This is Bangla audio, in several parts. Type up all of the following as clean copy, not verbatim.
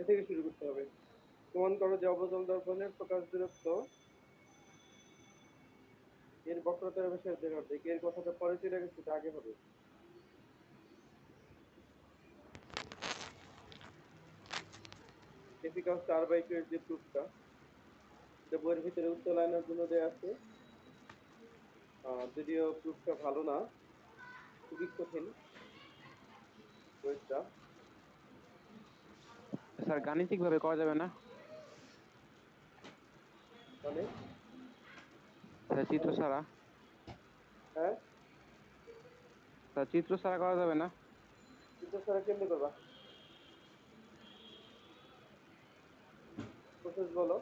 এটা থেকে শুরু করতে হবে। প্রমাণ করো যে অবতল দর্পণের ফোকাস দূরত্ব এর বক্রতার ব্যাসার্ধের অর্ধেক। এর কথাটা পরে চলে গেছে, এটা আগে হবে। এফিকাস 4/2 এর যে প্রুফটা, এটা বইয়ের ভিতরে উত্তোলনের জন্য দেওয়া আছে। যদিও প্রুফটা ভালো না, খুবই কঠিন বইটা। স্যার গাণিতিক ভাবে করা যাবে না? মানে স্যার চিত্র ছাড়া? হ্যাঁ, স্যার চিত্র ছাড়া করা যাবে না? চিত্র ছাড়া কেমনি করবা? প্রসেস বলো।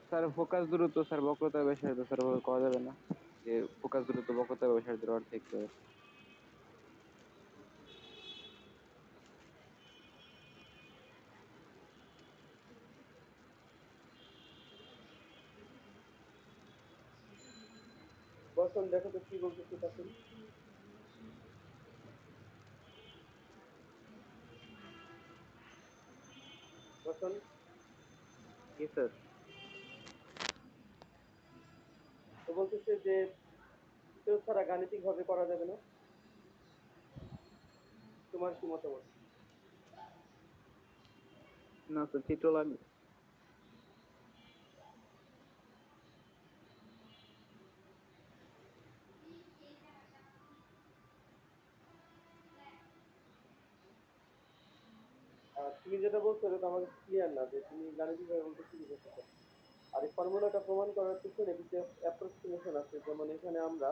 স্যার ফোকাস দূরত্ব, স্যার বক্রতা ব্যাসার্ধ, স্যার ওভাবে করা যাবে না? যে ফোকাস দূরত্ব বক্রতা ব্যাসার্ধের অর্ধেক করে। বসন দেখো তো কি বলতেছে তখন। বসন, জি স্যার। তো বলতেছে যে চিত্র ছাড়া গাণিতিক ভাবে করা যাবে না। তোমার কি মতামত? না স্যার, চিত্র লাগবে। তুমি যেটা বলছো এটা তো আমার কাছে ক্লিয়ার না, যে তুমি গাণিতিক ভাবে বলতে কি বুঝাচ্ছ। আর এই ফর্মুলাটা প্রমাণ করার পিছনে কিছু অ্যাপ্রক্সিমেশন আছে। যেমন এখানে আমরা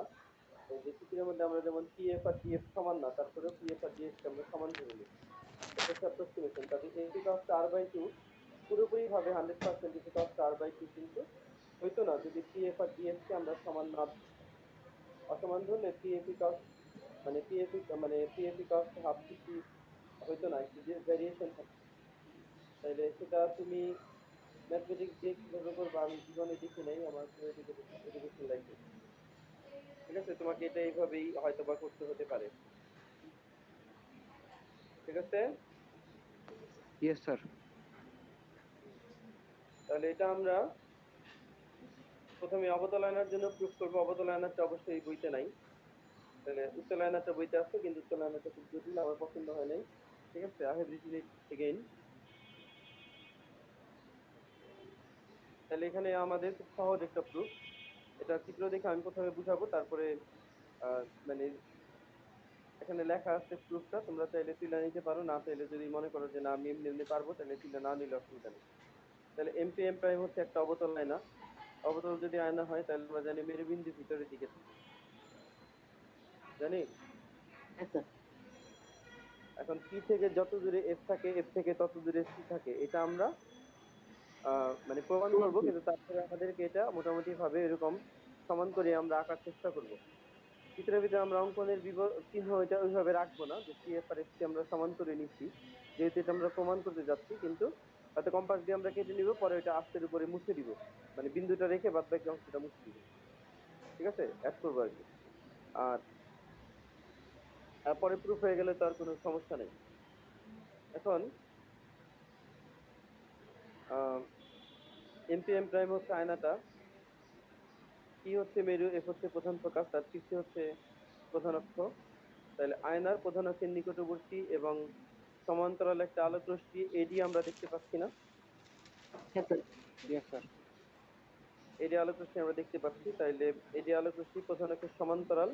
এই যে চিত্রের মধ্যে আমরা যেমন পিএফ আর ডিএফ সমান না, তারপরে পিএফ আর ডিএফ কে আমরা সমান ধরে নিই। এটা হচ্ছে অ্যাপ্রক্সিমেশন। তাহলে এপি কস্ট r/2 পুরোপুরি ভাবে 100% এপি কস্ট r/2 কিন্তু হইতো না যদি পিএফ আর ডিএফ কে আমরা সমান না ধরি। অসমান ধরলে পিএফি কস্ট পিএফি কস্ট হাফ সিসি হইতো না, একটু ভেরিয়েশন থাকতো। তাইলে সেটা তুমি ম্যাথমেটিক্স দিয়ে কিভাবে করবো আমি জীবনে দেখি নাই আমার কোনো এডুকেশন লাইফে। ঠিক আছে, তোমাকে এটা এইভাবেই হয়তো বা করতে হতে পারে। ঠিক আছে। Yes sir. তাহলে এটা আমরা প্রথমে অবতল আয়নার জন্য প্রুফ করবো। অবতল আয়নাটা অবশ্যই এই বইতে নাই। তাহলে উত্তল আয়নাটা বইতে আছে, কিন্তু উত্তল আয়নাটা খুব জটিল, আমার পছন্দ হয় নাই। ঠিক আছে, I have written it again. তাহলে এখানে আমাদের খুব সহজ একটা প্রুফ। এটা চিত্র দেখে আমি প্রথমে বুঝাবো, তারপরে মানে এখানে লেখা আছে প্রুফটা, তোমরা চাইলে তুলে নিতে পারো, না চাইলে যদি মনে করো যে না আমি এমনি এমনি পারবো তাহলে তুলে না নিলে অসুবিধা নেই। তাহলে এমপি এম প্রাইম হচ্ছে একটা অবতল আয়না। অবতল যদি আয়না হয় তাহলে আমরা জানি মেরুবিন্দু ভিতরের দিকে থাকে, জানি। হ্যাঁ স্যার। এখন পি থেকে যত দূরে এফ থাকে, এফ থেকে তত দূরে সি থাকে, এটা আমরা মানে প্রমাণ করব, কিন্তু তারপরে আমাদেরকে এটা মোটামুটি ভাবে এরকম সমান করে আমরা আঁকার চেষ্টা করব। চিত্রের ভিতরে আমরা অঙ্কনের চিহ্ন এটা ওইভাবে রাখবো না, যে পি এফ আর এফ কে আমরা সমান করে নিচ্ছি, যেহেতু এটা আমরা প্রমাণ করতে যাচ্ছি। কিন্তু হয়তো কম্পাস দিয়ে আমরা কেটে নিব, পরে ওইটা আস্তের উপরে মুছে দিব, মানে বিন্দুটা রেখে বাদ বাকি অংশটা মুছে দিব। ঠিক আছে, অ্যাড করবো আর কি। আর পরে প্রুফ হয়ে গেলে তো আর কোনো সমস্যা নেই। এখন এমপি এম প্রাইম হচ্ছে আয়নাটা, পি হচ্ছে মেরু, এফ হচ্ছে প্রধান ফোকাস, আর সিসি হচ্ছে প্রধান অক্ষ। তাহলে আয়নার প্রধান অক্ষের নিকটবর্তী এবং সমান্তরাল একটা আলোক রশ্মি এডি আমরা দেখতে পাচ্ছি না? হ্যাঁ স্যার। Yes sir. এডি আলোক রশ্মি আমরা দেখতে পাচ্ছি। তাইলে এডি আলোক রশ্মি প্রধান অক্ষের সমান্তরাল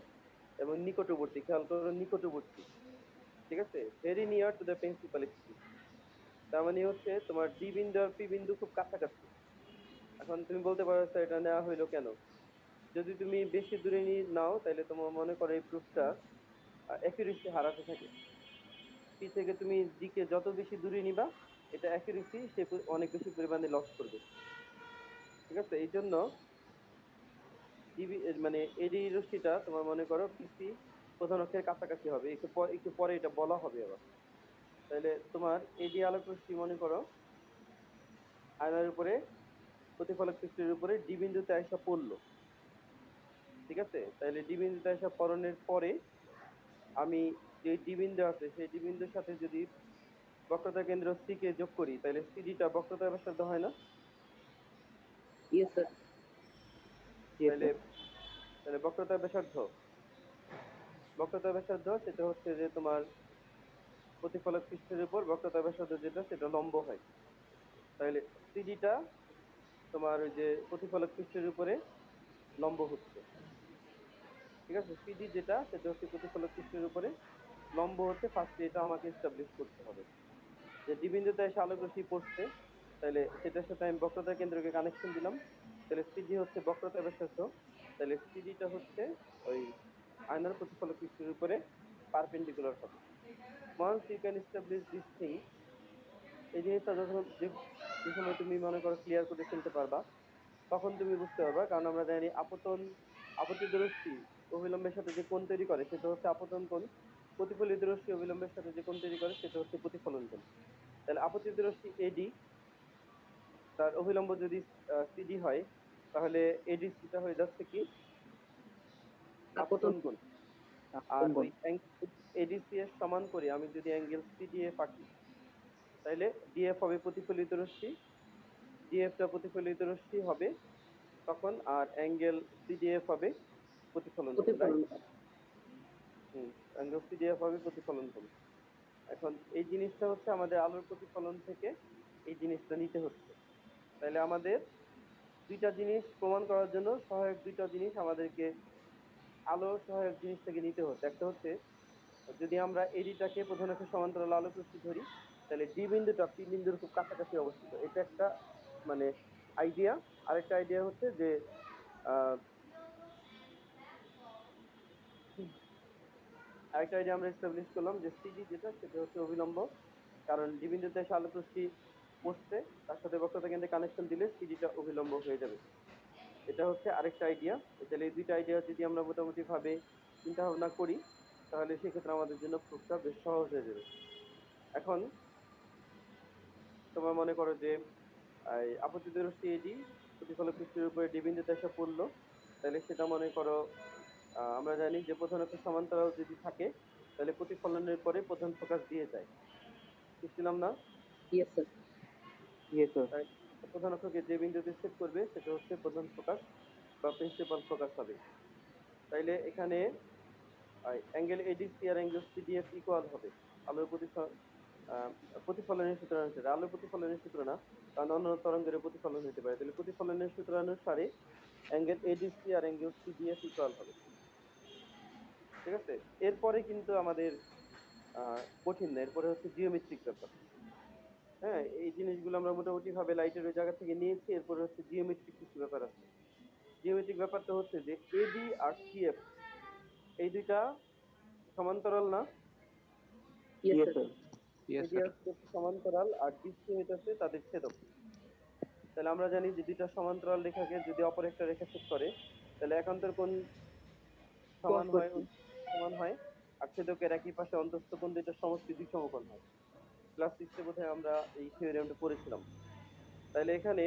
এবং নিকটবর্তী, খেয়াল করো নিকটবর্তী। ঠিক আছে, very near to the principal axis. তার মানে হচ্ছে তোমার ডি বিন্দু আর পি বিন্দু খুব কাছাকাছি। এখন তুমি বলতে পারো স্যার এটা নেওয়া হইলো কেন? যদি তুমি বেশি দূরে নিয়ে নাও তাহলে তোমার মনে করো এই প্রুফটা অ্যাকুরেসি হারাতে থাকে। পি থেকে তুমি দিকে যত বেশি দূরে নিবা, এটা অ্যাকুরেসি সে অনেক বেশি পরিমাণে লস করবে। ঠিক আছে, এই জন্য ডিবি মানে এডি রশ্মিটা তোমার মনে করো পিসি প্রধান অক্ষের কাছাকাছি হবে, একটু পরে এটা বলা হবে আবার। তাহলে তোমার এডি আলোক রশ্মি মনে করো আয়নার উপরে প্রতিফলক পৃষ্ঠের উপরে ডি বিন্দুতে এসে পড়লো। ঠিক আছে, তাহলে ডি বিন্দুতে এসে পড়ানোর পরে আমি যে ডি বিন্দু আছে সেই ডি বিন্দুর সাথে যদি বক্রতা কেন্দ্র সি কে যোগ করি তাহলে সিডিটা বক্রতা ব্যাসার্ধ হয় না? Yes sir. ইয়েস তাহলে স্যার। তাহলে বক্রতা ব্যাসার্ধ সেটা হচ্ছে যে তোমার প্রতিফলক পৃষ্ঠের উপর বক্রতা ব্যাসার্ধ যেটা সেটা লম্ব হয়। তাহলে সিডিটা তোমার ওই যে প্রতিফলক পৃষ্ঠের উপরে লম্ব হচ্ছে। ঠিক আছে, সিডি যেটা সেটা হচ্ছে প্রতিফলক পৃষ্ঠের উপরে লম্ব হচ্ছে। ফার্স্টে এটা আমাকে এস্টাবলিশ করতে হবে যে ডি বিন্দুতে এসে আলোক রশ্মি পড়ছে, তাহলে সেটার সাথে আমি বক্রতা কেন্দ্রকে কানেকশন দিলাম। তাহলে সিডি হচ্ছে বক্রতা ব্যাসার্ধ, তাহলে সিডিটা হচ্ছে ওই আয়নার প্রতিফলক পৃষ্ঠের উপরে পারপেন্ডিকুলার হবে। Once you can establish this thing, এই জিনিসটা যখন যে সময় তুমি মনে করো ক্লিয়ার করে ফেলতে পারবা তখন তুমি বুঝতে পারবা। কারণ আমরা জানি আপতিত রশ্মি অবিলম্বের সাথে যে কোণ তৈরি করে সেটা হচ্ছে আপতন কোণ, প্রতিফলিত রশ্মি অবিলম্বের সাথে যে কোণ তৈরি করে সেটা হচ্ছে প্রতিফলন কোণ। তাহলে আপতিত রশ্মি এডি, তার অভিলম্ব যদি সিডি হয়, তাহলে এডিসিটা হয়ে যাচ্ছে কি আপতন। আপতন কোণ। আর আপন কোণ। ওই এডিসি এর সমান করে আমি যদি অ্যাঙ্গেল সিডিএফ আঁকি, তাহলে ডিএফ হবে প্রতিফলিত রশ্মি, ডিএফটা প্রতিফলিত রশ্মি হবে তখন, আর অ্যাঙ্গেল সিডিএফ হবে প্রতিফলন কোণ, রাইট? প্রতিফলন। অ্যাঙ্গেল সিডিএফ হবে প্রতিফলন কোণ। এখন এই জিনিসটা হচ্ছে আমাদের আলোর প্রতিফলন থেকে এই জিনিসটা নিতে হচ্ছে। তাহলে আমাদের দুইটা জিনিস প্রমাণ করার জন্য সহায়ক দুইটা জিনিস আমাদেরকে আলো সহায়ক জিনিস থেকে নিতে হচ্ছে। একটা হচ্ছে যদি আমরা এডিটাকে প্রধান অক্ষের সমান্তরাল আলোক রশ্মি ধরি, তাহলে ডি বিন্দুটা পি বিন্দুর খুব কাছাকাছি অবস্থিত, এটা একটা মানে আইডিয়া। আরেকটা আইডিয়া হচ্ছে যে আহ আরেকটা আইডিয়া আমরা এস্টাবলিশ করলাম যে সিডি যেটা সেটা হচ্ছে অবিলম্ব, কারণ ডি বিন্দুতে এসে আলোক রশ্মি পড়ছে, তার সাথে বক্রতা কেন্দ্রে কানেকশন দিলে সিডিটা অবিলম্ব হয়ে যাবে। এটা হচ্ছে আরেকটা আইডিয়া। তাহলে এই দুইটা আইডিয়া যদি আমরা মোটামুটি ভাবে চিন্তা ভাবনা করি তাহলে সেক্ষেত্রে আমাদের জন্য প্রুফটা বেশ সহজ হয়ে যাবে। এখন তোমার মনে করো যে এই আপতিত রশ্মি এডি প্রতিফলক পৃষ্ঠের উপরে ডি বিন্দুতে এসে পড়লো, তাহলে সেটা মনে করো আমরা জানি যে প্রধান অক্ষ সমান্তরাল যদি থাকে তাহলে প্রতিফলনের পরে প্রধান ফোকাস দিয়ে যায়, বুঝছিলাম না? Yes sir. Yes sir. তাই প্রধান অক্ষকে যে বিন্দুতে ছেদ করবে সেটা হচ্ছে প্রধান ফোকাস বা প্রিন্সিপাল ফোকাস হবে। তাইলে এখানে অ্যাঙ্গেল এডিসি আর অ্যাঙ্গেল সিডিএফ ইকুয়াল হবে আলোর আহ, প্রতিফলনের সূত্র অনুসারে। আলোর প্রতিফলনের সূত্র না, কারণ অন্য তরঙ্গের প্রতিফলন হতে পারে। তাহলে প্রতিফলনের সূত্র অনুসারে অ্যাঙ্গেল এডিসি আর অ্যাঙ্গেল সিডিএফ ইকুয়াল হবে। ঠিক আছে, এরপরে কিন্তু আমাদের কঠিন না, এরপরে হচ্ছে জিওমেট্রিক ব্যাপার। হ্যাঁ, এই জিনিসগুলো আমরা মোটামুটি ভাবে লাইটের ওই জায়গা থেকে নিয়েছি। এরপরে হচ্ছে জিওমেট্রিক কিছু ব্যাপার আছে। জিওমেট্রিক ব্যাপারটা হচ্ছে যে এডি আর সিএফ এই দুইটা সমান্তরাল না? Yes yes sir. Sir. Yes AD sir. আর সিএফ সমান্তরাল আর ডিসি হইতেছে তাদের ছেদক। তাহলে আমরা জানি যে দুইটা সমান্তরাল রেখাকে যদি অপর একটা রেখা ছেদ করে তাহলে একান্তর কোণ ক্রস সমান হয়, করছি। সমান হয়। আর ছেদকের একই পাশে অন্তঃস্থ কোণ দুইটার সমষ্টি দুই সমকোণ হয়। ক্লাস সিক্সে বোধহয় আমরা এই থিওরেমটা পড়েছিলাম। তাহলে এখানে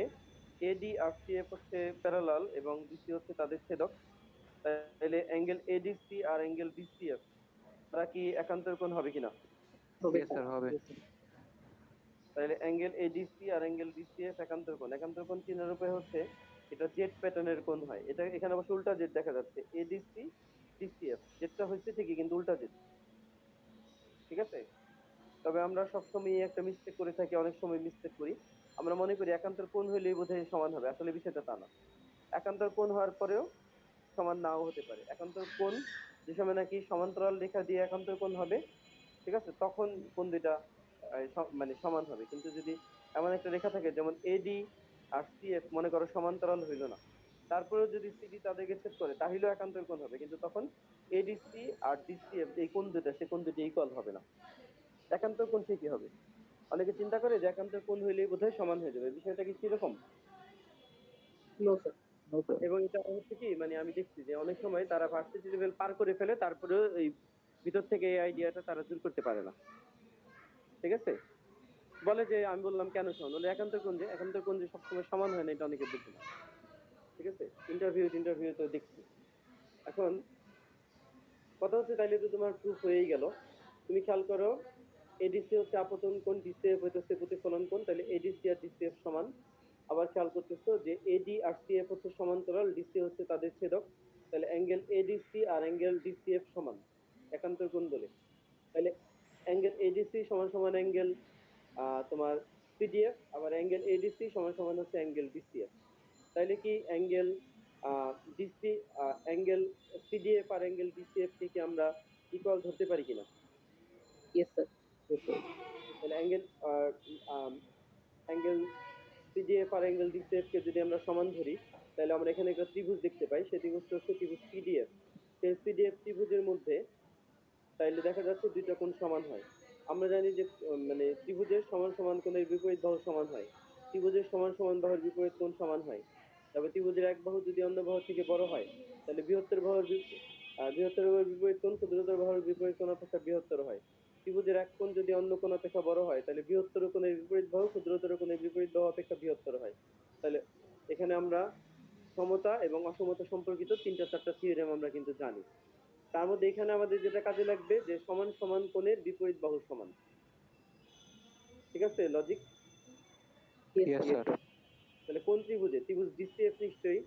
এডি আর সিএফ হচ্ছে প্যারালাল এবং ডিসি হচ্ছে তাদের ছেদক। তাহলে অ্যাঙ্গেল এডিসি আর অ্যাঙ্গেল ডিসিএফ তারা কি একান্তর কোণ হবে কিনা? হবে ইয়েস স্যার। স্যার হবে। Yes sir. তাহলে অ্যাঙ্গেল এডিসি আর অ্যাঙ্গেল ডিসিএফ একান্তর কোণ। একান্তর কোণ চিহ্নের রূপে হচ্ছে এটা জেড প্যাটার্নের কোণ হয়। এটা এখানে অবশ্য উল্টা জেড দেখা যাচ্ছে, এডিসি ডিসিএফ জেডটা হচ্ছে ঠিকই কিন্তু উল্টা জেড। ঠিক আছে, তবে আমরা সবসময় একটা মিস্টেক করে থাকি, অনেক সময় মিস্টেক করি। আমরা মনে করি একান্তর কোণ হইলেই বোধহয় সমান হবে, আসলে বিষয়টা তা না। একান্তর কোণ হওয়ার পরেও সমান নাও হতে পারে। একান্তর কোণ যে সময় নাকি সমান্তরাল রেখা দিয়ে একান্তর কোণ হবে, ঠিক আছে, তখন কোণ দুইটা মানে সমান হবে। কিন্তু যদি এমন একটা রেখা থাকে যেমন এডি আর সিএফ মনে করো সমান্তরাল হইলো না, তারপরেও যদি সিডি তাদেরকে ছেদ করে তাহলেও একান্তর কোণ হবে, কিন্তু তখন এডিসি আর ডিসিএফ এই কোণ দুটা সে কোণ দুটি ইকুয়াল হবে না, একান্তর কোণ ঠিকই হবে। অনেকে চিন্তা করে যে একান্তর কোণ হইলেই বোধহয় সমান হয়ে যাবে, বিষয়টা কি সেরকম? No sir. No sir. এবং এটা হচ্ছে কি মানে আমি দেখছি যে অনেক সময় তারা ভার্সিটি লেভেল পার করে ফেলে তারপরেও এই ভিতর থেকে এই আইডিয়াটা তারা দূর করতে পারে না। ঠিক আছে, বলে যে আমি বললাম কেন সমান, বলে একান্তর কোণ যে সবসময় সমান হয় না এটা অনেকে বুঝে না। ঠিক আছে, ইন্টারভিউ তো দেখছি। এখন কথা হচ্ছে তাইলে তো তোমার প্রুফ হয়েই গেল তুমি খেয়াল করো, এডিসি হচ্ছে আপতন কোণ, ডিসিএফ হচ্ছে প্রতিফলন কোণ, তাহলে এডিসি আর ডিসিএফ সমান। আবার খেয়াল করতেছো যে এডি আর সিএফ হচ্ছে সমান্তরাল, ডিসি হচ্ছে তাদের ছেদক, তাহলে অ্যাঙ্গেল এডিসি আর অ্যাঙ্গেল ডিসিএফ সমান একান্তর কোণ বলে। তাহলে অ্যাঙ্গেল এডিসি সমান সমান অ্যাঙ্গেল তোমার সিডিএফ, আবার অ্যাঙ্গেল এডিসি সমান সমান হচ্ছে অ্যাঙ্গেল ডিসিএফ। তাইলে কি অ্যাঙ্গেল ডিসি অ্যাঙ্গেল সিডিএফ আর অ্যাঙ্গেল ডিসিএফ কে কি আমরা ইকুয়াল ধরতে পারি কিনা? Yes sir. তাহলে অ্যাঙ্গেল সিডিএফ আর অ্যাঙ্গেল ডিসিএফ কে যদি আমরা সমান ধরি, তাহলে আমরা এখানে একটা ত্রিভুজ দেখতে পাই, সেই ত্রিভুজটা হচ্ছে ত্রিভুজ পিডিএফ। সেই পিডিএফ ত্রিভুজের মধ্যে তাইলে দেখা যাচ্ছে দুইটা কোণ সমান হয়। আমরা জানি যে মানে ত্রিভুজের সমান সমান কোণের বিপরীত বাহু সমান হয়, ত্রিভুজের সমান সমান বাহুর বিপরীত কোণ সমান হয়। তবে ত্রিভুজের এক বাহু যদি অন্য বাহু থেকে বড় হয়, তাহলে বৃহত্তর বাহুর বিপরীত কোণ ক্ষুদ্রতর বাহুর বিপরীত কোণ অপেক্ষা বৃহত্তর হয়। ত্রিভুজের এক কোণ যদি অন্য কোণ অপেক্ষা বড় হয়, তাহলে বৃহত্তর কোণের বিপরীত বাহু ক্ষুদ্রতর কোণের বিপরীত বাহু অপেক্ষা বৃহত্তর হয়। তাহলে এখানে আমরা সমতা এবং অসমতা সম্পর্কিত তিনটা চারটা থিওরেম আমরা কিন্তু জানি। তার মধ্যে এখানে আমাদের যেটা কাজে লাগবে যে সমান সমান কোণের বিপরীত বাহু সমান। ঠিক আছে, logic? Yes yes sir. Sir. তাহলে কোন ত্রিভুজে? ত্রিভুজ ডিসিএফ নিশ্চয়ই।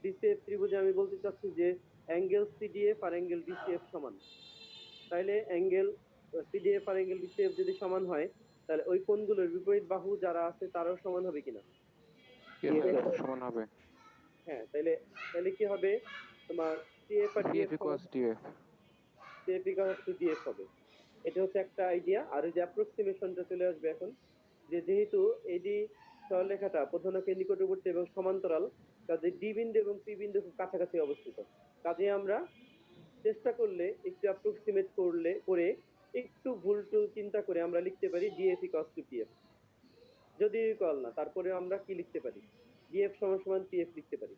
ডিসিএফ ত্রিভুজে আমি বলতে চাচ্ছি যে অ্যাঙ্গেল সিডিএফ আর অ্যাঙ্গেল ডিসিএফ সমান। তাইলে অ্যাঙ্গেল সিডিএফ আর অ্যাঙ্গেল ডিসিএফ যদি সমান হয়, তাহলে ওই কোণগুলোর বিপরীত বাহু যারা আছে তারাও সমান হবে কিনা? Yes yes sir, sir. সমান হবে। হ্যাঁ, তাইলে তাইলে কি হবে তোমার সিএফ আর সিএফ ডিএফ সমান, equals DF. CF equal to DF হবে। এটা হচ্ছে একটা আইডিয়া। আর ওই যে অ্যাপ্রক্সিমেশনটা চলে আসবে এখন, যে যেহেতু এডি সরলরেখাটা প্রধানকের নিকটবর্তী এবং সমান্তরাল, কাজে ডি বিন্দু এবং পি বিন্দু খুব কাছাকাছি অবস্থিত। কাজে আমরা চেষ্টা করলে একটু অ্যাপ্রক্সিমেট করে একটু ভুল টুল চিন্তা করে আমরা লিখতে পারি ডিএফ ইকুয়ালস টু পিএফ। যদি ইকুয়াল না, তারপরে আমরা কি লিখতে পারি? ডিএফ সমান সমান পিএফ লিখতে পারি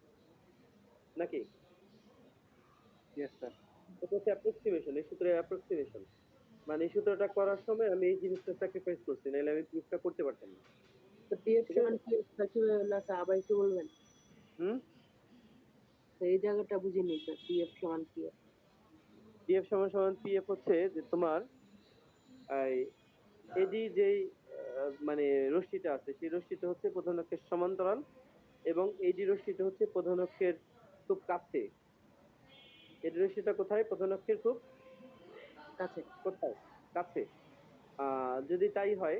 নাকি? Yes sir. এটা হচ্ছে অ্যাপ্রক্সিমেশন, এই সূত্রের অ্যাপ্রক্সিমেশন। মানে এই সূত্রটা করার সময় আমি এই জিনিসটা স্যাক্রিফাইস করছি, নাহলে আমি প্রুফটা করতে পারতাম না। তো টিএফ ঠিক আছে? সমান কি স্যার কিভাবে হলো স্যার আবার একটু বলবেন? হুম। তো এই জায়গাটা বুঝিনি স্যার, টিএফ সমান কি? ডিএফ সমান সমান পিএফ হচ্ছে যে তোমার এই এডি যেই মানে রশ্মিটা আছে, সেই রশ্মিটা হচ্ছে প্রধান অক্ষের সমান্তরাল, এবং এডি রশ্মিটা হচ্ছে প্রধান অক্ষের খুব কাছে। এডি রশ্মিটা কোথায়? প্রধান অক্ষের খুব কাছে। কোথায়? কাছে। যদি তাই হয়,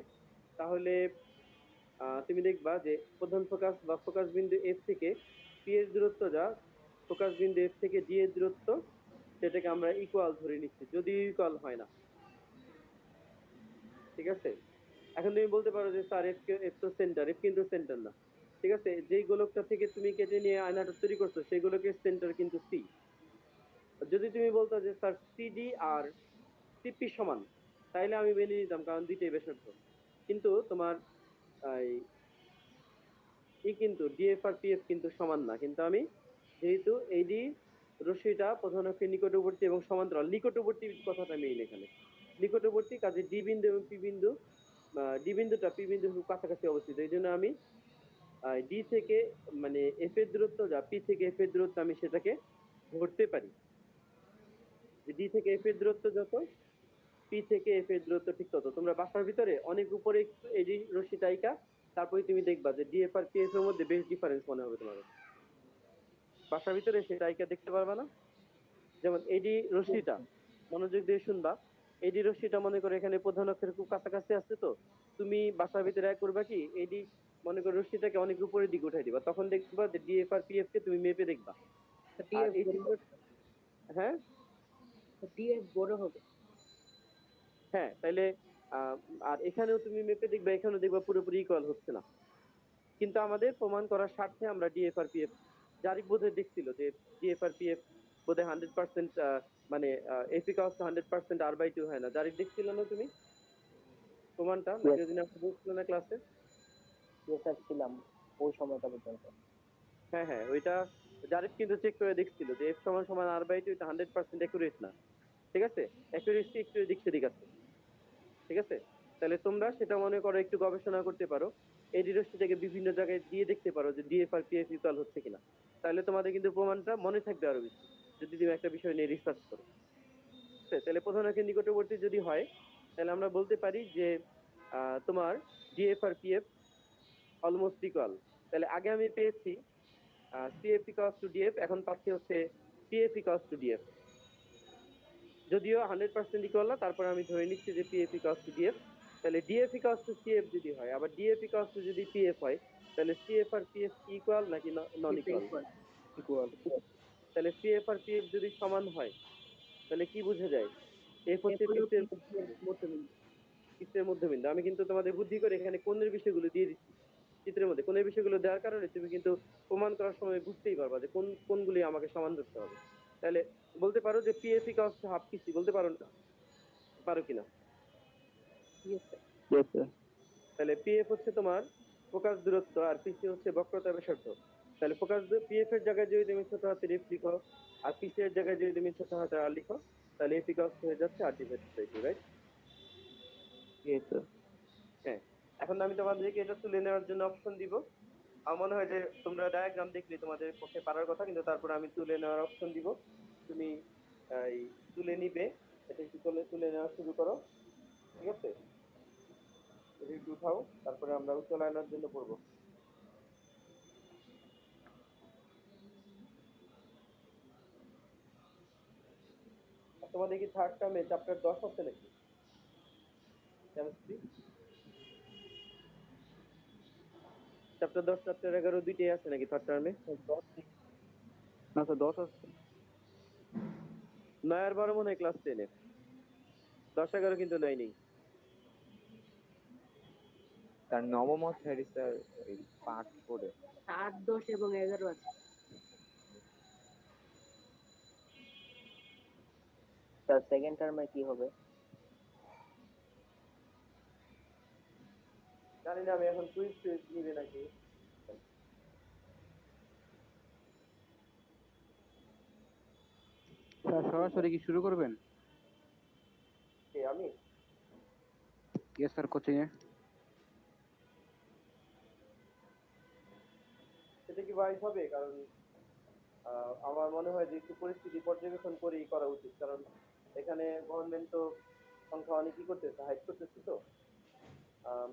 তাহলে তুমি দেখবা যে প্রধান ফোকাস বা ফোকাস বিন্দু এফ থেকে পি এর দূরত্ব যা, ফোকাস বিন্দু এফ থেকে ডি এর দূরত্ব, সেটাকে আমরা ইকুয়াল ধরে নিচ্ছি, যদি ইকুয়াল হয় না। ঠিক আছে? এখন তুমি বলতে পারো যে স্যার এফ তো সেন্টার, এফ কিন্তু সেন্টার না। ঠিক আছে, যেই গোলকটা থেকে তুমি কেটে নিয়ে আয়নাটা তৈরি করছো সেই গোলকের সেন্টার কিন্তু সি। যদি তুমি বলতো যে স্যার সিডি আর সিপি সমান, তাইলে আমি মেনে নিতাম, কারণ দুইটাই ব্যাসার্ধ। কিন্তু তোমার এই কিন্তু ডিএফ আর পিএফ কিন্তু সমান না, কিন্তু আমি যেহেতু এডি রশ্মিটা প্রধান অক্ষের নিকটবর্তী এবং সমান্তরাল, নিকটবর্তী কথাটা মেইন এখানে, নিকটবর্তী, কাজে ডি বিন্দু এবং পি বিন্দু, ডি বিন্দুটা পি বিন্দুর খুব কাছাকাছি অবস্থিত। এই জন্য আমি ডি থেকে মানে এফ এর দূরত্ব যা, পি থেকে এফ এর দূরত্ব, আমি সেটাকে ধরতে পারি যে ডি থেকে এফ এর দূরত্ব যত, পি থেকে এফ এর দূরত্ব ঠিক তত। তোমরা বাসার ভিতরে অনেক উপরে একটু এডি রশ্মিটা আইকা, তারপরে তুমি দেখবা যে ডিএফ আর পিএফ এর মধ্যে বেশ ডিফারেন্স মনে হবে তোমার। বাসার ভিতরে সেটা আইকা দেখতে পারবা না? যেমন এডি রশ্মিটা, মনোযোগ দিয়ে শুনবা, এডি রশ্মিটা মনে করো এখানে প্রধান অক্ষের খুব কাছাকাছি আছে, তো তুমি বাসার ভিতরে এক করবা কি, এডি মনে করো রশ্মিটাকে অনেক উপরের দিকে উঠাই দিবা, তখন দেখবা যে ডিএফ আর পিএফ কে তুমি মেপে দেখবা। আর টিএফ এই বড় চিত্র, হবে। হ্যাঁ টিএফ বড় হবে। হ্যাঁ, তাইলে আহ, আর এখানেও তুমি মেপে দেখবা, এখানেও দেখবা পুরোপুরি ইকুয়াল হচ্ছে না। কিন্তু আমাদের প্রমাণ করার স্বার্থে আমরা ডিএফ আর পিএফ, জারিফ বোধহয় দেখছিল যে ডিএফ আর পিএফ বোধহয় 100%, মানে এফিকাস 100% আর/2 হয় না, জারিফ দেখছিল না তুমি প্রমাণটা, নাকি ইয়েস ওই দিন আপনি বলছিল না ক্লাসে? স্যার, ছিলাম ওই সময়টা পর্যন্ত। হ্যাঁ হ্যাঁ, ওইটা জারিফ কিন্তু চেক করে দেখছিল যে এফ সমান সমান আর/2 এটা 100% অ্যাকুরেট না। ঠিক আছে, অ্যাকুরেসি একটু এদিক সেদিক আছে। ঠিক আছে, তাহলে তোমরা সেটা মনে করো একটু গবেষণা করতে পারো, এই রশ্মিটাকে বিভিন্ন জায়গায় দিয়ে দেখতে পারো যে ডিএফ আর পিএফ ইকুয়াল হচ্ছে কিনা। তাহলে তোমাদের কিন্তু প্রমাণটা মনে থাকবে আরো বেশি, যদি তুমি একটা বিষয় নিয়ে রিসার্চ করো। আছে, তাহলে প্রধান অক্ষের নিকটবর্তী যদি হয় তাহলে আমরা বলতে পারি যে তোমার ডিএফ আর পিএফ অলমোস্ট ইকুয়াল। তাহলে আগে আমি পেয়েছি সিএফ ইকুয়ালস টু ডিএফ, এখন পাচ্ছি হচ্ছে পিএফ ইকুয়ালস টু ডিএফ। যদিও 100% ইকুয়াল না, তারপরে আমি ধরে নিচ্ছি যে পিএফ ইকুয়ালস টু ডিএফ। তাহলে ডিএফ ইকুয়ালস টু সিএফ যদি হয়, আবার ডিএফ ইকুয়ালস টু যদি পিএফ হয়, তাহলে সিএফ আর পিএফ ইকুয়াল নাকি নন এটা ইকুয়াল? ইকুয়াল। ইকুয়াল। তাহলে সিএফ আর পিএফ যদি সমান হয় তাহলে কি বোঝা যায়? এফ এফ হচ্ছে হলো পিসের মধ্যবিন্দু। পিসের মধ্যবিন্দু। আমি কিন্তু তোমাদের বুদ্ধি করে এখানে কোণের বিষয়গুলো দিয়ে দিচ্ছি চিত্রের মধ্যে। কোণের বিষয়গুলো দেওয়ার কারণে তুমি কিন্তু প্রমাণ করার সময় বুঝতেই পারবা যে কোনগুলি আমাকে সমান ধরতে হবে। তাহলে বলতে পারো যে পিএফ ইকুয়ালস টু হাফ পিসি, বলতে পারো না? পারো কিনা? Yes sir. Yes sir. তাহলে পিএফ হচ্ছে তোমার ফোকাস দূরত্ব আর পিসি হচ্ছে বক্রতা ব্যাসার্ধ। তাহলে পিএফ এর জায়গায় যদি তুমি ছোট হাতের এফ লিখো আর পিসি এর জায়গায় যদি তুমি ছোট হাতের আর লিখো, তাহলে এফ ইকুয়ালস হয়ে যাচ্ছে আর divided by two, right? Yes sir. হ্যাঁ। এখন আমি তোমাদেরকে এটা তুলে নেওয়ার জন্য অপশন দিব। আমার মনে হয় যে তোমরা ডায়াগ্রাম দেখলে তোমাদের পক্ষে পারার কথা, কিন্তু তারপরে আমি তুলে নেওয়ার অপশন দিব। তুমি এই তুলে নিবে, এটা একটু তুলে তুলে নেওয়া শুরু করো। ঠিক আছে, এটা একটু উঠাও, তারপরে আমরা উত্তোলনের জন্য পড়বো। আর তোমাদের কি থার্ড টার্মে চ্যাপ্টার 10 আছে নাকি? কেমিস্ট্রি চ্যাপ্টার 10 চ্যাপ্টার 11 দুইটাই আছে নাকি থার্ড টার্মে? না স্যার, 10 আছে। 9 আর 12 মনে হয় ক্লাস 10 এ, 10 11 কিন্তু নেয়নি। তার নবম অধ্যায়ের স্যার ওই পার্ট 4 এ। 8, 10 এবং 11 আছে। স্যার সেকেন্ড টার্মে কি হবে? জানি না আমি, এখন কুইজ টুইজ নিবে নাকি। স্যার সরাসরি কি শুরু করবেন? কে, আমি? ইয়েস স্যার, কোচিং এ। সেটা কি ওয়াইজ হবে? কারণ আমার মনে হয় যে একটু পরিস্থিতি পর্যবেক্ষণ করেই করা উচিত, কারণ এখানে গভর্নমেন্ট তো সংখ্যা অনেকই করতেছে, হাইট করতেছে তো।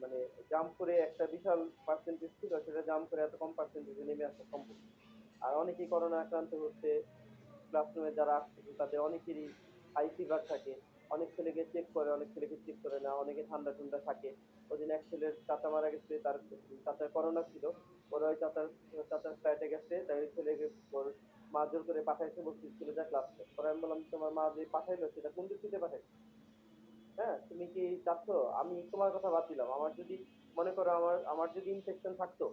মানে জাম্প করে একটা বিশাল পার্সেন্টেজ ছিল, সেটা জাম্প করে এত কম পার্সেন্টেজে নেমে আসা সম্ভব। আর অনেকেই করোনা আক্রান্ত হচ্ছে, ক্লাসরুমে যারা আসতেছে তাদের অনেকেরই হাই ফিভার থাকে। অনেক ছেলেকে চেক করে, অনেক ছেলেকে চেক করে না, অনেকে ঠান্ডা ঠান্ডা থাকে। ওদিন এক ছেলের চাচা মারা গেছে, তার চাচার করোনা ছিল। ওরা ওই চাচার ফ্ল্যাটে গেছে, তাই ওই ছেলেকে ওর মা জোর করে পাঠাইছে, বলছে স্কুলে যা ক্লাস কর। পরে আমি বললাম তোমার মা যে পাঠাইলো সেটা কোন দৃষ্টিতে পাঠাইছে? হ্যাঁ, তুমি কি চাচ্ছ? আমি তোমার কথা বাদ দিলাম, আমার যদি মনে করো আমার আমার যদি ইনফেকশন থাকতো,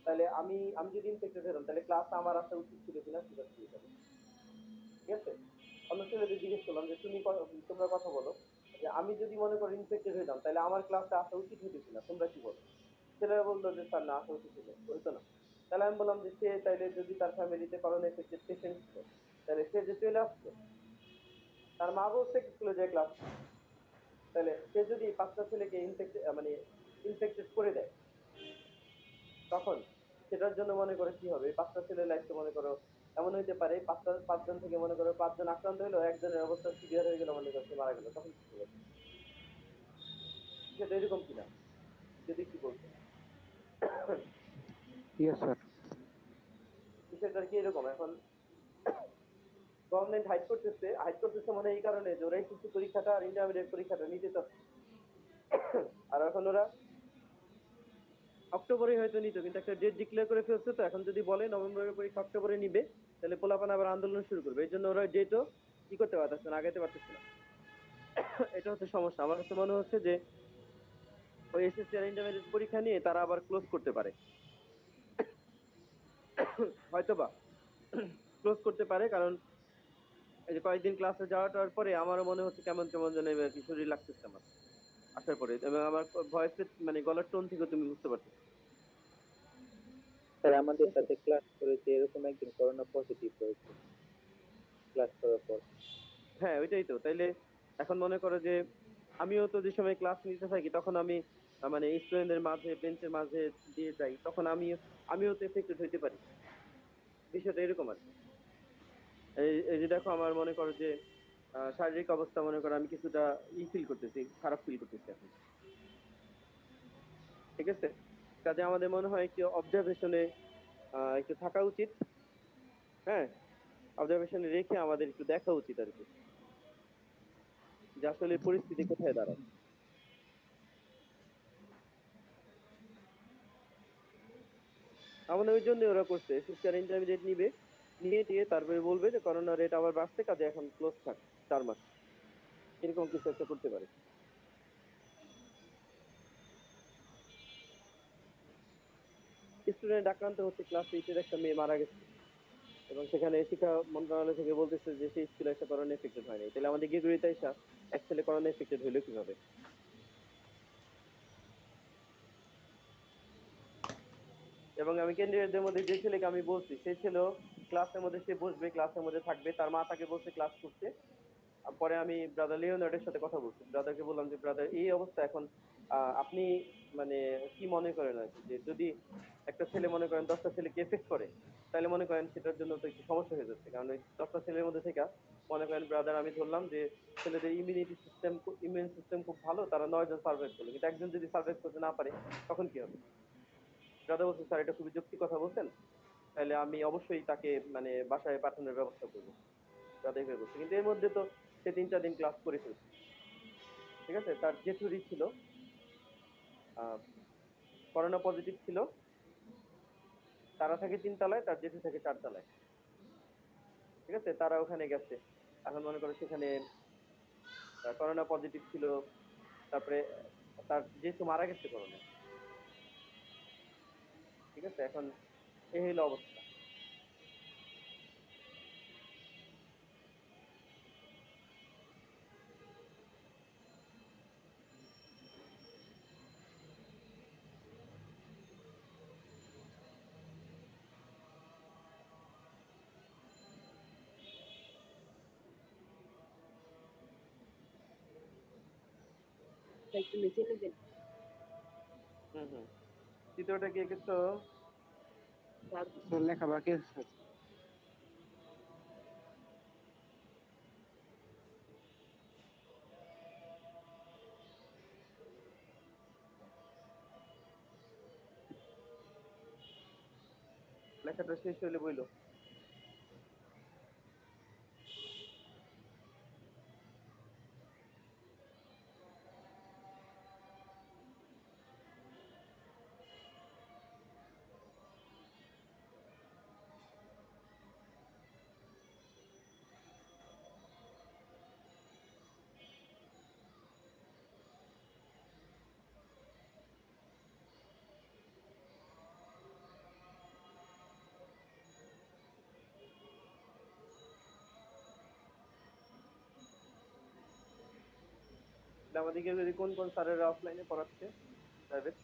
তাহলে আমি আমি যদি ইনফেক্টেড হতাম তাহলে ক্লাস আমার আসা উচিত ছিল কিনা সেটা ঠিক আছে। ঠিক আছে, অন্য ছেলেদের জিজ্ঞেস করলাম যে তোমরা কথা বলো, যে আমি যদি মনে করো ইনফেক্টেড হইতাম তাহলে আমার ক্লাসে আসা উচিত হইতো কিনা, তোমরা কি বলো? ছেলেরা বললো যে স্যার না, আসা উচিত হইতো না। তাহলে আমি বললাম যে সে তাইলে যদি তার ফ্যামিলিতে করোনা এফেক্টেড পেশেন্ট ছিল, তাহলে সে যে চলে আসতো, তার মা বলছে স্কুলে যায় ক্লাস, তাহলে সে যদি 5টা ছেলেকে মানে ইনফেক্টেড করে দেয়, তখন সেটার জন্য মনে করো কি হবে? 5টা ছেলের লাইফ তো মনে করো এমন হইতে পারে, 5জন থেকে মনে করো 5জন আক্রান্ত হলো, একজনের অবস্থা সিভিয়ার হয়ে গেল, মনে করো সে মারা গেল, তখন কি হবে? সেটা এরকম কিনা যদি কি বলতো? Yes sir. বিষয়টা কি এরকম? এখন গভর্নমেন্ট হাইড করতেছে মানে এই কারণে যে ওরা এসএসসি পরীক্ষাটা আর ইন্টারমিডিয়েট পরীক্ষাটা নিতে চাচ্ছে। আর এখন ওরা অক্টোবরে হয়তো নিত, কিন্তু একটা ডেট ডিক্লেয়ার করে ফেলছে, তো এখন যদি বলে নভেম্বরের পরীক্ষা অক্টোবরে নিবে, তাহলে পোলাপান আবার আন্দোলন শুরু করবে। এই জন্য ওরা ডেটও কি করতে পারতেছে না, আগাইতে পারতেছে না। এটা হচ্ছে সমস্যা। আমার কাছে মনে হচ্ছে যে ওই এসএসসি আর ইন্টারমিডিয়েট পরীক্ষা নিয়ে তারা আবার ক্লোজ করতে পারে, হয়তোবা ক্লোজ করতে পারে। কারণ এই যে কয়েকদিন ক্লাসে যাওয়াটার পরে আমারও মনে হচ্ছে কেমন কেমন যেন আর কি শরীর লাগতেছে আমার আসার পরে, এবং আমার ভয়েসের মানে গলার টোন থেকে তুমি বুঝতে পারতেছো। স্যার ঠিক আমাদের আছে? সাথে ক্লাস করেছে এরকম একজন করোনা পজিটিভ হয়েছে ক্লাস করার পর। হ্যাঁ, ওইটাই তো। তাইলে এখন মনে করো যে আমিও তো যে সময় ক্লাস নিতে থাকি তখন আমি মানে স্টুডেন্টদের মাঝে বেঞ্চের মাঝে দিয়ে যাই, তখন আমিও তো এফেক্টেড হইতে পারি। বিষয়টা এরকম আর কি। এই এই যে দেখো, আমার মনে করো যে শারীরিক অবস্থা মনে করো আমি কিছুটা ফিল করতেছি, খারাপ ফিল করতেছি এখন। ঠিক আছে, কাজে আমাদের মনে হয় একটু অবজারভেশনে একটু থাকা উচিত। হ্যাঁ, অবজারভেশনে রেখে আমাদের একটু দেখা উচিত আর কি, যে আসলে পরিস্থিতি কোথায় দাঁড়ায়। আমাদের ওই জন্য ওরা করছে, সিস্টার ইন্টারমিডিয়েট নিবে, নিয়ে টিয়ে তারপরে বলবে যে করোনা রেট আবার বাড়ছে, কাজে এখন ক্লোজ থাক 4 মাস, এরকম কিছু একটা করতে পারে। স্টুডেন্ট আক্রান্ত হচ্ছে, ক্লাস 8-এর একটা মেয়ে মারা গেছে, এবং সেখানে শিক্ষা মন্ত্রণালয় থেকে বলতেছে যে সেই স্কুলে এসে করোনা এফেক্টেড হয়নি, তাহলে আমাদের গেগুড়িতে এসে এক ছেলে করোনা এফেক্টেড হইলো কিভাবে? এবং আমি ক্যান্ডিডেটদের মধ্যে যে ছেলেকে আমি বলছি, সেই ছেলেও ক্লাসের মধ্যে সে বসবে, ক্লাসের মধ্যে থাকবে, তার মা তাকে বলছে ক্লাস করতে। আর পরে আমি ব্রাদার লিওনার্ডের সাথে কথা বলছি, ব্রাদারকে বললাম যে ব্রাদার এই অবস্থা এখন, আপনি মানে কি মনে করেন আর কি, যে যদি একটা ছেলে মনে করেন 10টা ছেলেকে এফেক্ট করে, তাহলে মনে করেন সেটার জন্য তো একটু সমস্যা হয়ে যাচ্ছে, কারণ ওই 10টা ছেলের মধ্যে থেকে মনে করেন ব্রাদার আমি ধরলাম যে ছেলেদের ইমিউন সিস্টেম খুব ভালো, তারা 9 জন সার্ভাইভ করলো, কিন্তু একজন যদি সার্ভাইভ করতে না পারে তখন কি হবে? ব্রাদার বলছে স্যার এটা খুবই যৌক্তিক কথা বলছেন, তাহলে আমি অবশ্যই তাকে মানে বাসায় পাঠানোর ব্যবস্থা করবো। ব্রাদার এভাবে বলছে, কিন্তু এর মধ্যে তো সে 3-4 দিন ক্লাস করে ফেলছে। ঠিক আছে, তার জেঠুরি ছিল, আহ করোনা পজিটিভ ছিল, তারা থাকে 3 তলায়, তার জেঠু থাকে 4 তলায়। ঠিক আছে, তারা ওখানে গেছে, এখন মনে করো সেখানে করোনা পজিটিভ ছিল, তারপরে তার জেঠু মারা গেছে করোনায়। ঠিক আছে, এখন এই হইলো অবস্থা। তা একটু নিচে নেবেন। হুম হুম, চিত্রটা কি এঁকেছো? স্যার, স্যার লেখা বাকি আছে স্যার। লেখাটা শেষ হইলে বইলো। তাহলে আমাদেরকে যদি কোন কোন স্যারেরা অফলাইনে পড়াচ্ছে, প্রাইভেট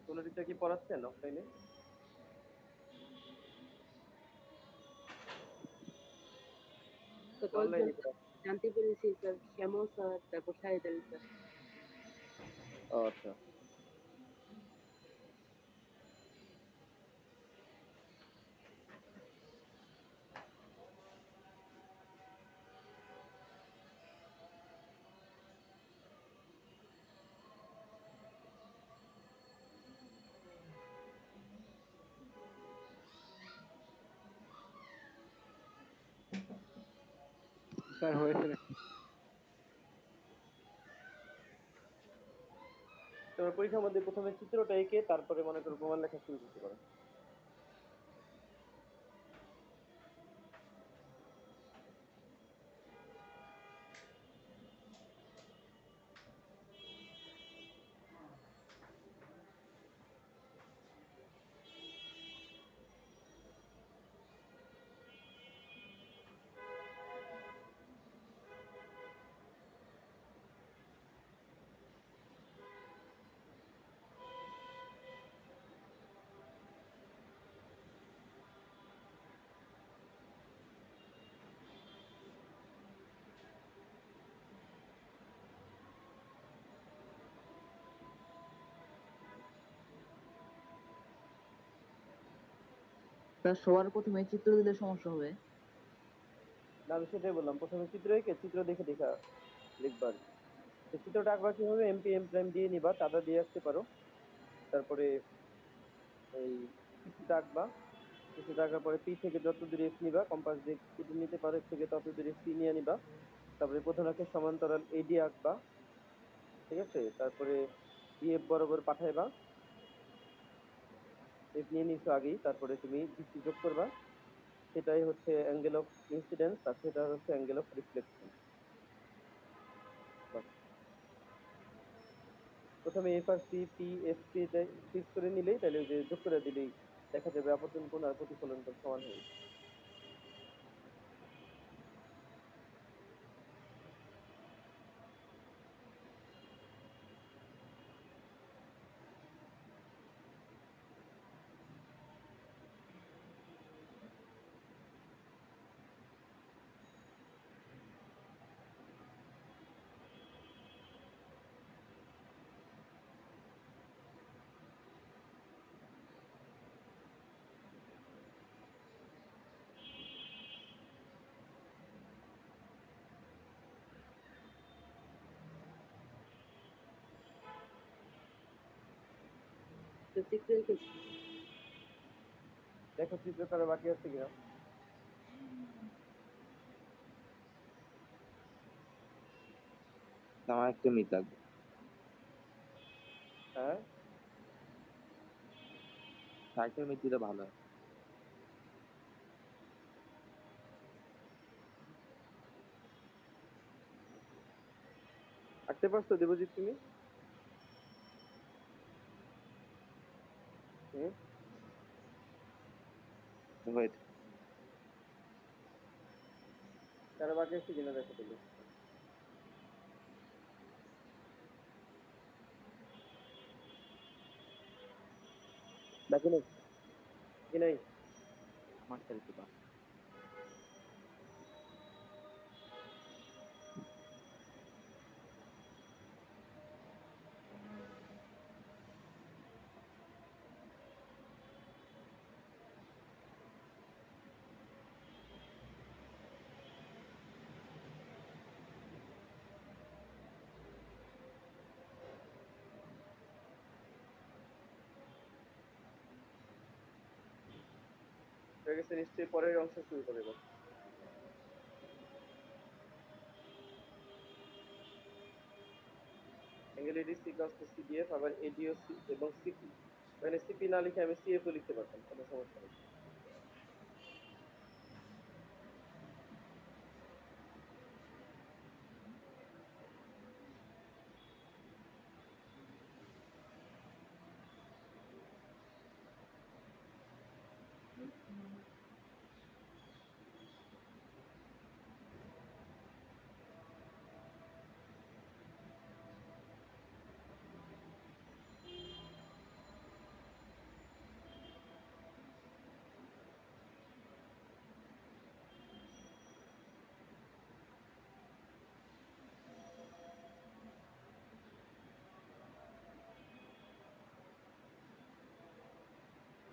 কোন টিচার কি পড়াচ্ছেন অফলাইনে? তো কয়েকজন অনলাইনে জানতে পেরেছি স্যার, শ্যামল স্যার, তারপর শাহিদ আলী স্যার। ও আচ্ছা। স্যার হয়েছে। তোমার পরীক্ষার মধ্যে প্রথমে চিত্রটা এঁকে তারপরে মনে করো প্রমাণ লেখা শুরু করতে পারো। তার সবার প্রথমে চিত্র দিলে সমস্যা হবে। না, আমি সেটাই বললাম, প্রথমে চিত্র এঁকে চিত্র দেখে দেখা লিখবা আর কি। তো চিত্রটা আঁকবা কিভাবে? এমপি এম প্রাইম দিয়ে নিবা, চাঁদা দিয়ে আঁকতে পারো। তারপরে এই কিছুটা আঁকবা, কিছুটা আঁকার পরে পি থেকে যত দূরে এফ নিবা, কম্পাস দিয়ে কেটে নিতে পারো, এফ থেকে তত দূরে সি নিয়ে নিবা। তারপরে প্রধান অক্ষের সমান্তরাল এডি আঁকবা, ঠিক আছে। তারপরে বিএফ বরাবর পাঠাইবা, এফ নিয়ে নিছো আগেই। তারপরে তুমি ভিসি যোগ করবা, সেটাই হচ্ছে অ্যাঙ্গেল অফ ইনসিডেন্স, আর সেটা হচ্ছে অ্যাঙ্গেল অফ রিফ্লেকশন। প্রথমে এফ আর C P F C fix করে নিলেই, তাহলে ওই যে যোগ করে দিলেই দেখা যাবে আপতন কোণ আর প্রতিফলন কোণ সমান হয়ে গেছে। তো চিত্র এঁকেছি। দেখো চিত্র কারো বাকি আছে কিনা। আমার একটা মিনিট লাগবে। হ্যাঁ, আরেকটা মিনিট দিলে ভালো হয়। আঁকতে পারছো দেবজিৎ তুমি? হুম, হয়েছে। কারো বাকি আছে কিনা দেখো তাহলে। বাকি নেই, বাকি নাই। আমার স্যার একটু বাকি। হয়ে গেছে নিশ্চয়ই, পরের অংশ শুরু করে এবার। অ্যাঙ্গেল এডি সিকস টু সিডিএফ, আবার এডিও সি এবং সিপি। এখানে সিপি না লিখে আমি সিএফ ও লিখতে পারতাম, কোনো সমস্যা নেই।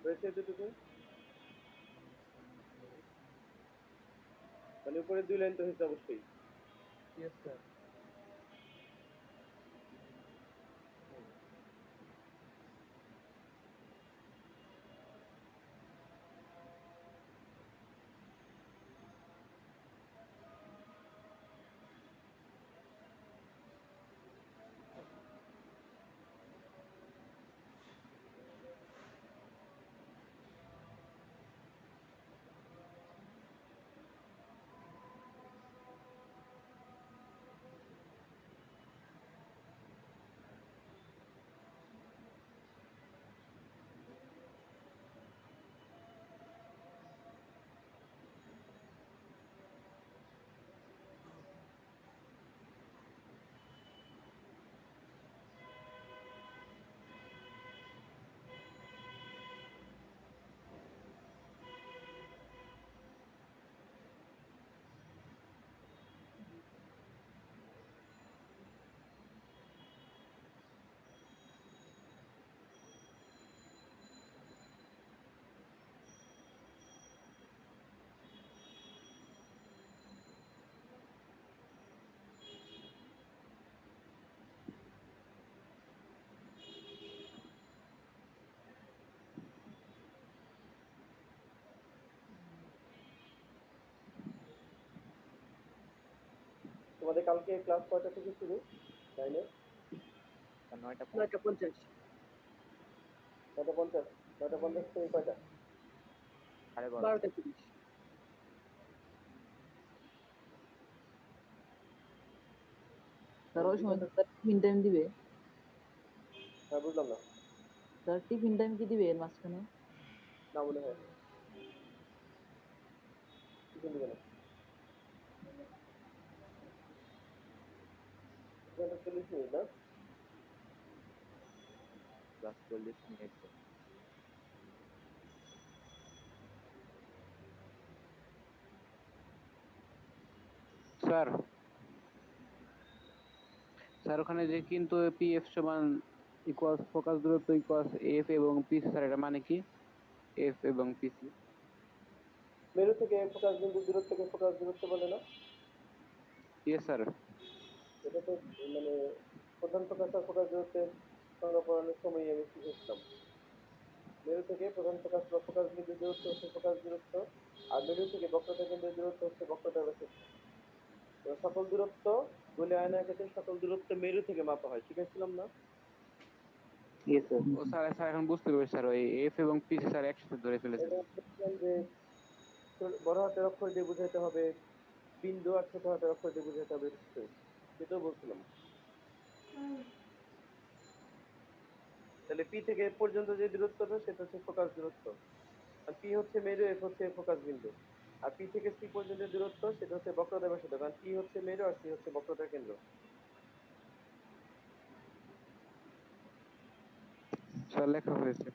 হয়েছে এতটুকু? মানে উপরে 2 লাইন তো হয়েছে অবশ্যই। Yes sir. আমাদের কালকে ক্লাস কয়টা থেকে শুরু? 9 স্যার 9টা 50। 9:50। 9:50? 9:50 থেকে কয়টা? 12:30। 12:30। স্যার ওই দুই সময় ঘন্টা। টিফিন টাইম দিবে? হ্যাঁ, বুঝলাম না। স্যার টিফিন টাইম কি দিবে এর মাঝখানে? না মনে হয় টিফিন দিবে না। 2 ঘন্টা 40 মিনিট না? Plus 40 minute. স্যার স্যার ওখানে যে কিন্তু পিএফ সমান ইকুয়ালস ফোকাস দূরত্ব ইকুয়ালস এফ এবং পিসি, স্যার এটা মানে কি? এফ এবং পিসি। মেরু থেকে ফোকাস বিন্দু দূরত্বকে ফোকাস দূরত্ব বলে না? Yes sir. এটা তো মানে প্রধান ফোকাস আর ফোকাস দূরত্বের সংজ্ঞা পড়ানোর সময় আমি শিখেছিলাম। মেরু থেকে প্রধান ফোকাস বা ফোকাস বিন্দু দূরত্ব হচ্ছে ফোকাস দূরত্ব, আর মেরু থেকে বক্রতা কেন্দ্রের দূরত্ব হচ্ছে বক্রতার ব্যাসার্ধ। তো সকল দূরত্ব গোলীয় আয়নাক্ষেত্রে সকল দূরত্ব মেরু থেকে মাপা হয়, শিখেছিলাম না? Yes sir. ও স্যার স্যার এখন বুঝতে পেরেছি স্যার, ওই এফ এবং পিসি স্যার একসাথে ধরে ফেলেছেন। এটা বলছিলাম যে বড় হাতের অক্ষর দিয়ে বোঝাইতে হবে বিন্দু, আর ছোট হাতের অক্ষর দিয়ে বোঝাইতে হবে স্পেস, সেটাও বলছিলাম। তাহলে পি থেকে এফ পর্যন্ত যে দূরত্বটা সেটা হচ্ছে ফোকাস দূরত্ব, আর পি হচ্ছে মেরু, এফ হচ্ছে ফোকাস বিন্দু। আর পি থেকে সি পর্যন্ত দূরত্ব সেটা হচ্ছে বক্রতার ব্যাসার্ধ, কারণ পি হচ্ছে মেরু আর সি হচ্ছে বক্রতার কেন্দ্র। স্যার লেখা হয়েছে।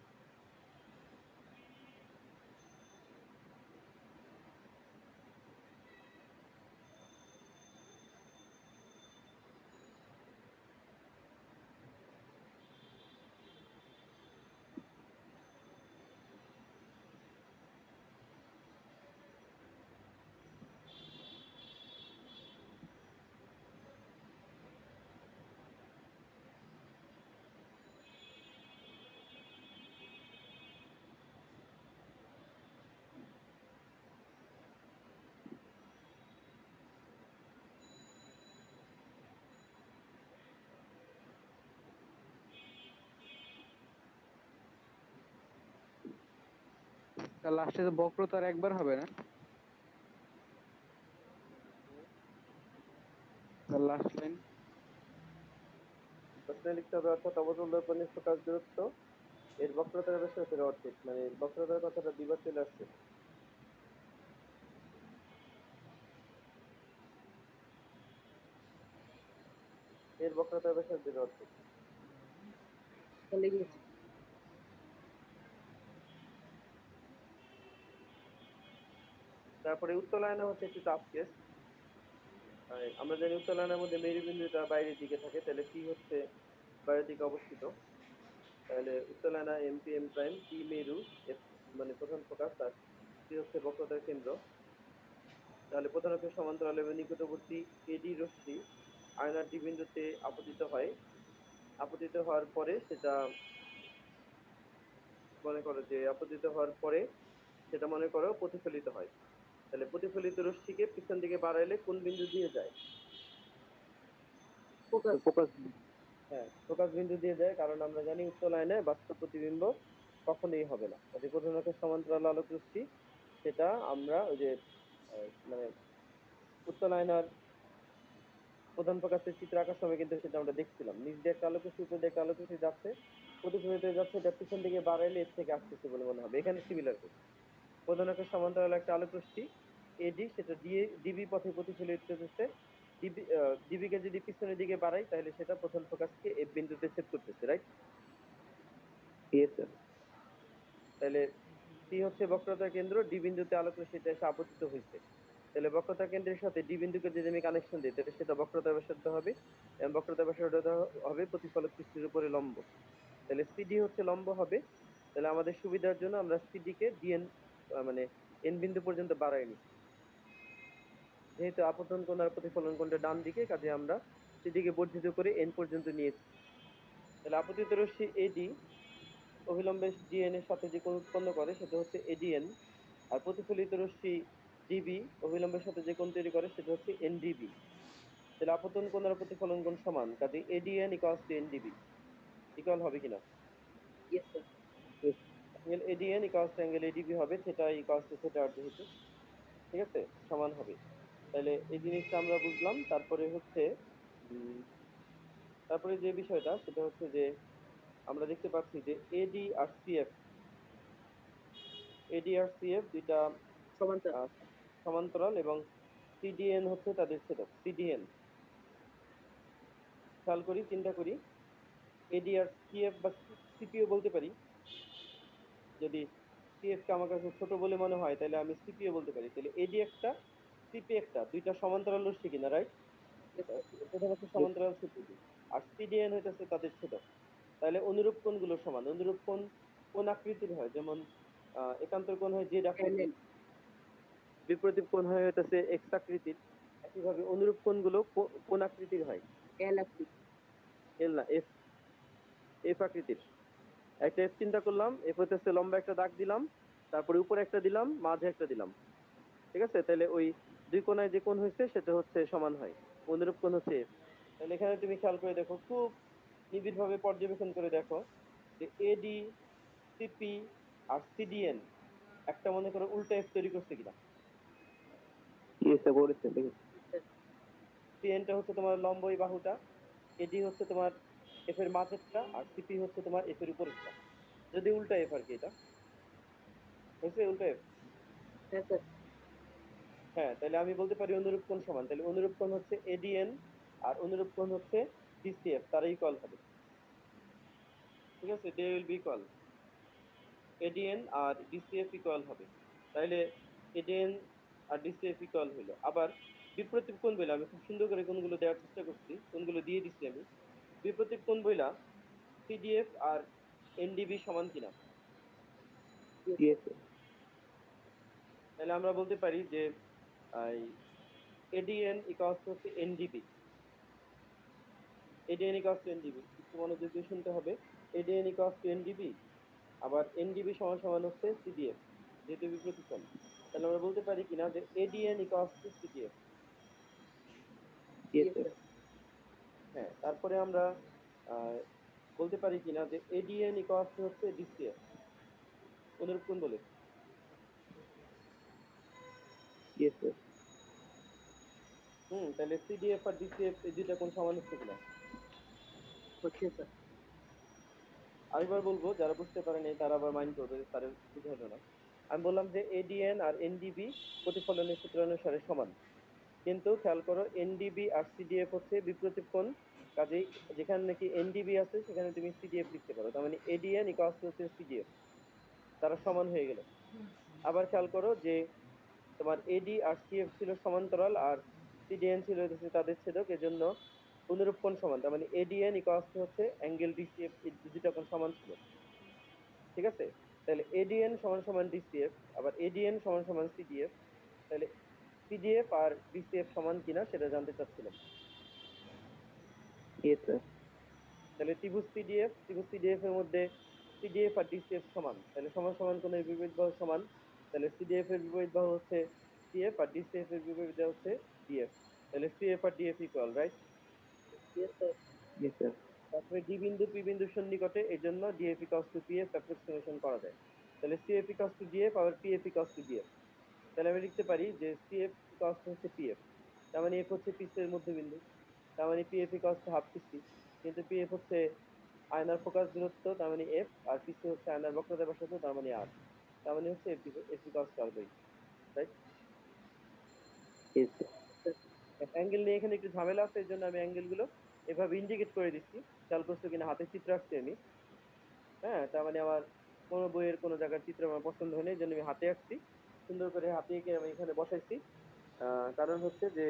স্যার লাস্টে তো বক্রতার একবার হবে না স্যার, লাস্ট লাইন। প্রশ্নে লিখতে হবে অর্থাৎ অবতল দর্পণের ফোকাস দূরত্ব এর বক্রতার ব্যাসার্ধের অর্ধেক, মানে বক্রতার কথাটা দুইবার চলে আসছে। এর বক্রতার ব্যাসার্ধের অর্ধেক। লেগে গেছে। তারপরে উত্তলায়না হচ্ছে একটু টাফ কেস। আমরা জানি উত্তলায়নার মধ্যে মেরুবিন্দুটা বাইরের দিকে থাকে, তাহলে পি হচ্ছে বাইরের দিকে অবস্থিত। তাহলে উত্তলায়না M P M prime, P মেরু, এফ মানে প্রধান ফোকাস, আর সি হচ্ছে বক্রতার কেন্দ্র। তাহলে প্রধান অক্ষের সমান্তরাল এবং নিকটবর্তী এডি রশ্মি আয়নার ডি বিন্দুতে আপতিত হয়। আপতিত হওয়ার পরে সেটা মনে করো যে আপতিত হওয়ার পরে সেটা মনে করো প্রতিফলিত হয়। তাহলে প্রতিফলিত রশ্মিকে পিছন দিকে বাড়াইলে কোন বিন্দু দিয়ে যায়? ফোকাস। ফোকাস। হ্যাঁ, ফোকাস বিন্দু দিয়ে যায়, কারণ আমরা জানি উত্তলায়নে বাস্তব প্রতিবিম্ব কখনোই হবে না। কাজে প্রধান অক্ষের সমান্তরাল আলোক রশ্মি সেটা আমরা ওই যে মানে উত্তলায়নার প্রধান ফোকাসের চিত্র আঁকার সময় কিন্তু সেটা আমরা দেখছিলাম, নিচ দিয়ে একটা আলোক রশ্মি উপর দিয়ে একটা আলোক রশ্মি যাচ্ছে, প্রতিফলিত হয়ে যাচ্ছে, এটা পিছন দিকে বাড়াইলে এর থেকে আসতেছে বলে মনে হবে। এখানে সিমিলার কেস, প্রধান অক্ষের সমান্তরাল একটা আলোক রশ্মি এডি, সেটা ডিবি পথে প্রতিফলিত হতেছে। ডিবি কে যদি পিছনের দিকে বাড়াই তাহলে সেটা প্রধান ফোকাসকে এফ বিন্দুতে ছেদ করতেছে, রাইট? Yes sir. তাহলে সি হচ্ছে বক্রতার কেন্দ্র, ডি বিন্দুতে আলোক রশ্মিটা এসে আপতিত হয়েছে। তাহলে বক্রতা কেন্দ্রের সাথে ডি বিন্দুকে যদি আমি কানেকশন দিই তাহলে সেটা বক্রতা ব্যাসার্ধ হবে, এবং বক্রতা ব্যাসার্ধ হবে প্রতিফলক পৃষ্ঠের উপরে লম্ব। তাহলে সিডি হচ্ছে লম্ব হবে। তাহলে আমাদের সুবিধার জন্য আমরা সিডি কে ডিএন মানে এন বিন্দু পর্যন্ত বাড়াই নিচ্ছি, যেহেতু আপতন কোণ আর প্রতিফলন কোণটা ডান দিকে, কাজে আমরা সিডিকে বর্ধিত করে এন পর্যন্ত নিয়েছি। তাহলে আপতিত রশ্মি এডি অভিলম্বে ডিএন এর সাথে যে কোণ উৎপন্ন করে সেটা হচ্ছে এডিএন, আর প্রতিফলিত রশ্মি ডিবি অভিলম্বের সাথে যে কোণ তৈরি করে সেটা হচ্ছে এনডিবি। তাহলে আপতন কোণ আর প্রতিফলন কোণ সমান, কাজে ADN equals to NDB equal হবে কিনা? Yes sir. Angle ADN equals to angle ADB হবে, থিটা ইকুয়ালস টু থিটা আর যেহেতু, ঠিক আছে, সমান হবে। তাহলে এই জিনিসটা আমরা বুঝলাম। তারপরে হচ্ছে উম, তারপরে যে বিষয়টা সেটা হচ্ছে যে আমরা দেখতে পাচ্ছি যে এডি আর সিএফ দুইটা সমান্তরাল। আহ, সমান্তরাল এবং সিডিএন হচ্ছে তাদের ছেদক। সিডিএন খেয়াল করি, চিন্তা করি, এডি আর সিএফ বা সিপিও বলতে পারি। যদি সিএফ কে আমার কাছে ছোট বলে মনে হয় তাহলে আমি সিপিও বলতে পারি। তাহলে এডি একটা, সিপি একটা, দুইটা সমান্তরাল রশ্মি কিনা, রাইট? Yes sir. প্রথম হচ্ছে সমান্তরাল সেতু, আর সিডিএন হইতেছে তাদের ছেদক। তাহলে অনুরূপ কোণগুলো সমান। অনুরূপ কোণ কোন আকৃতির হয়? যেমন একান্তর কোণ হয় জেড এল আকৃতির, এল বিপরীত কোণ হয় হইতেছে এক্স আকৃতির। একইভাবে অনুরূপ কোণগুলো কোন আকৃতির হয়? এল আকৃতি। এল না, এফ, এফ আকৃতির। একটা এফ চিন্তা করলাম, এফ হইতেছে লম্বা একটা দাগ দিলাম, তারপরে উপরে একটা দিলাম, মাঝে একটা দিলাম, ঠিক আছে? তাহলে ওই দুই কোণায় যে কোণ হয়েছে সেটা হচ্ছে সমান হয়, অনুরূপ কোণ হচ্ছে এফ। তাহলে এখানে তুমি খেয়াল করে দেখো, খুব নিবিড় ভাবে পর্যবেক্ষণ করে দেখো যে এডি, সিপি আর সিডিএন একটা মনে করো উল্টা এফ তৈরি করছে কিনা। ইয়েস করেছে দেখেছি। সিএনটা হচ্ছে তোমার লম্ব এই বাহুটা, এডি হচ্ছে তোমার এফ এর মাঝেরটা, আর সিপি হচ্ছে তোমার এফ এর উপরেরটা। যদি উল্টা এফ আর কি, এটা হয়েছে উল্টা এফ। হ্যাঁ স্যার। হ্যাঁ, তাহলে আমি বলতে পারি অনুরূপ কোণ সমান। তাহলে অনুরূপ কোণ হচ্ছে এডিএন আর অনুরূপ কোণ হচ্ছে ডিসিএফ, তারা ইকুয়াল হবে, ঠিক আছে? They will be equal, ADN আর ডিসিএফ ইকুয়াল হবে। তাইলে এডিএন আর ডিসিএফ ইকুয়াল হইলো। আবার বিপ্রতীপ কোণ বইলা, আমি খুব সুন্দর করে কোণগুলো দেওয়ার চেষ্টা করছি, কোণগুলো দিয়ে দিচ্ছি আমি। বিপ্রতীপ কোণ বইলা সিডিএফ আর এনডিবি সমান কিনা। Yes sir. ইয়েস তাহলে আমরা বলতে পারি যে এডিএন ইকুয়ালস হচ্ছে NDB, ADN equals to NDB, একটু মনোযোগ দিয়ে শুনতে হবে। এডিএন ইকুয়ালস টু এনডিবি, আবার এনডিবি সমান সমান হচ্ছে সিডিএফ, যেহেতু বিপরীত কোণ। তাহলে আমরা বলতে পারি কিনা যে ADN equals to CDF. Yes yes sir. হ্যাঁ, তারপরে আমরা আহ, বলতে পারি কিনা যে এডিএন ইকুয়ালস টু হচ্ছে ডিসিএফ, অনুরূপ কোণ বলে। ইয়েস তাহলে সিডিএফ আর ডিসিএফ এই দুইটা কোণ সমান হচ্ছে কিনা। হচ্ছে স্যার। আরেকবার বলবো, যারা বুঝতে পারেনি তারা আবার মাইন্ড করবে যে স্যারের বুঝা হলো না। আমি বললাম যে এডিএন আর এনডিবি প্রতিফলনের সূত্র অনুসারে সমান, কিন্তু খেয়াল করো এনডিবি আর সিডিএফ হচ্ছে বিপরীত কোণ। কাজেই যেখানে নাকি এনডিবি আছে সেখানে তুমি সিডিএফ লিখতে পারো, তার মানে এডিএন ইকুয়ালস হচ্ছে সিডিএফ, তারা সমান হয়ে গেল। আবার খেয়াল করো যে তোমার এডি আর সিএফ ছিল সমান্তরাল আর সিডিএন ছিল হচ্ছে তাদের ছেদক, এজন্য অনুরূপ কোণ সমান, তার মানে এডিএন ইকুয়ালস হচ্ছে অ্যাঙ্গেল ডিসিএফ, এই দুইটা কোণ সমান ছিল, ঠিক আছে? তাহলে এডিএন সমান সমান ডিসিএফ, আবার এডিএন সমান সমান সিডিএফ। তাহলে সিডিএফ আর ডিসিএফ সমান কিনা সেটা জানতে চাচ্ছিলাম। স্যার। তাহলে ত্রিভুজ সিডিএফ এর মধ্যে সিডিএফ আর ডিসিএফ সমান, তাহলে সমান সমান কোণের বিপরীত বাহু সমান। তাহলে সিডিএফ এর বিপরীত বাহু হচ্ছে সিএফ আর ডিসিএফ এর বিপরীত বাহু হচ্ছে ডিএফ। তাহলে সিএফ আর DF equal, right? Yes sir. Yes sir. তারপরে ডি বিন্দু পি বিন্দুর সন্নিকটে, এই জন্য DF equals to PF approximation করা যায়। তাহলে সিএফ ইকুয়ালস টু ডিএফ আবার পিএফ ইকুয়ালস টু ডিএফ। তাহলে আমি লিখতে পারি যে সিএফ ইকুয়ালস টু হচ্ছে পিএফ, তার মানে এফ হচ্ছে পিসের মধ্যবিন্দু, তার মানে PF equals to half PC. কিন্তু পিএফ হচ্ছে আয়নার ফোকাস দূরত্ব, তার মানে এফ, আর পিসি হচ্ছে আয়নার বক্রতা ব্যাসার্ধ, তার মানে আর। তার মানে হচ্ছে F equals to R by, right? Yes sir. Angle নিয়ে এখানে একটু ঝামেলা আছে, এই জন্য আমি অ্যাঙ্গেল গুলো এভাবে ইন্ডিকেট করে দিচ্ছি। খেয়াল করছো কিনা, হাতে চিত্র আঁকছি আমি। হ্যাঁ, তার মানে আমার কোনো বইয়ের কোনো জায়গার চিত্র আমার পছন্দ হয়নি, এই জন্য আমি হাতে আঁকছি, সুন্দর করে হাতে এঁকে আমি এখানে বসাইছি। কারণ হচ্ছে যে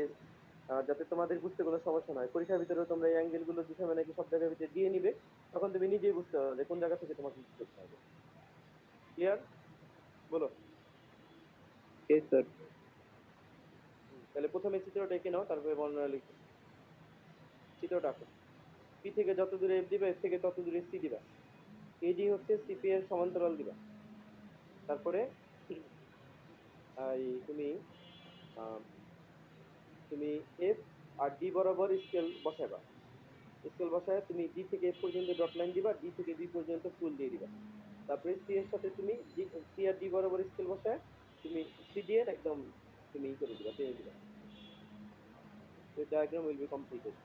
যাতে তোমাদের বুঝতে কোনো সমস্যা নয়, পরীক্ষার ভিতরে তোমরা এই অ্যাঙ্গেল গুলো দুই সময় নাকি সব জায়গার ভিতরে দিয়ে নিবে, তখন তুমি নিজেই বুঝতে পারবে যে কোন জায়গা থেকে তোমাকে কি করতে হবে। ক্লিয়ার? বলো। Yes sir. তাহলে প্রথমে চিত্রটা এঁকে নাও, তারপরে বর্ণনা লিখো। চিত্রটা আঁকো। পি থেকে যত দূরে এফ দিবা, এফ থেকে তত দূরে সি দিবা, এডি হচ্ছে সিপি এর সমান্তরাল দিবা। তারপরে এই তুমি আহ, তুমি এফ আর ডি বরাবর স্কেল বসাবা। স্কেল বসায় তুমি ডি থেকে এফ পর্যন্ত ডট লাইন দিবা, ডি থেকে বি পর্যন্ত ফুল দিয়ে দিবা। তারপরে সি এর সাথে তুমি সি আর ডি বরাবর স্কেল বসায় তুমি সি দিয়ে একদম তুমি করে দিবা, টেনে দিবা। The diagram will be completed.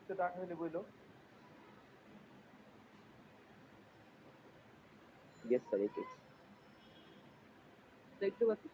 তো টাকা হলে বইলো। Yes, sir, it is. দেখতে পাচ্ছি।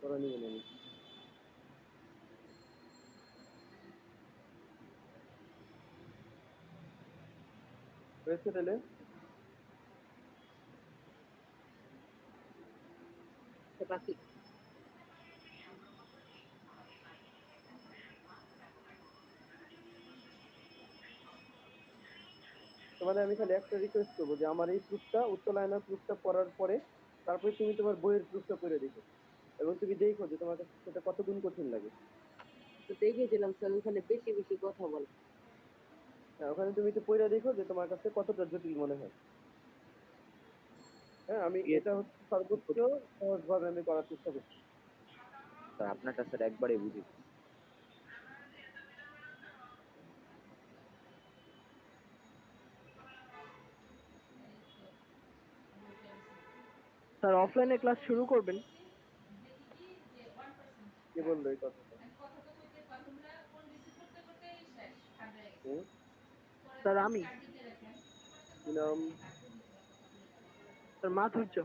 করা নিবে না আমি। হয়েছে তাহলে? পাচ্ছি। তোমাদের আমি খালি একটা রিকোয়েস্ট করবো যে আমার এই প্রুফটা উত্তোলনের প্রুফটা পড়ার পরে তারপরে তুমি তোমার বইয়ের প্রুফটা পড়ে দেখো, এবং তুমি দেখো যে তোমার কাছে সেটা কত গুণ কঠিন লাগে। তো দেখেছিলাম স্যার, ওখানে বেশি বেশি কথা বলে। হ্যাঁ, ওখানে তুমি একটু পড়ে দেখো যে তোমার কাছে কতটা জটিল মনে হয়। হ্যাঁ, আমি Yes, এটা হচ্ছে সর্বোচ্চ সহজ ভাবে আমি করার চেষ্টা করছি। sir, আপনারটা স্যার একবারে বুঝি। স্যার অফলাইনে ক্লাস শুরু করবেন? কে বললো এই কথাটা? হুম? স্যার আমি। কি নাম? স্যার মাধুর্য।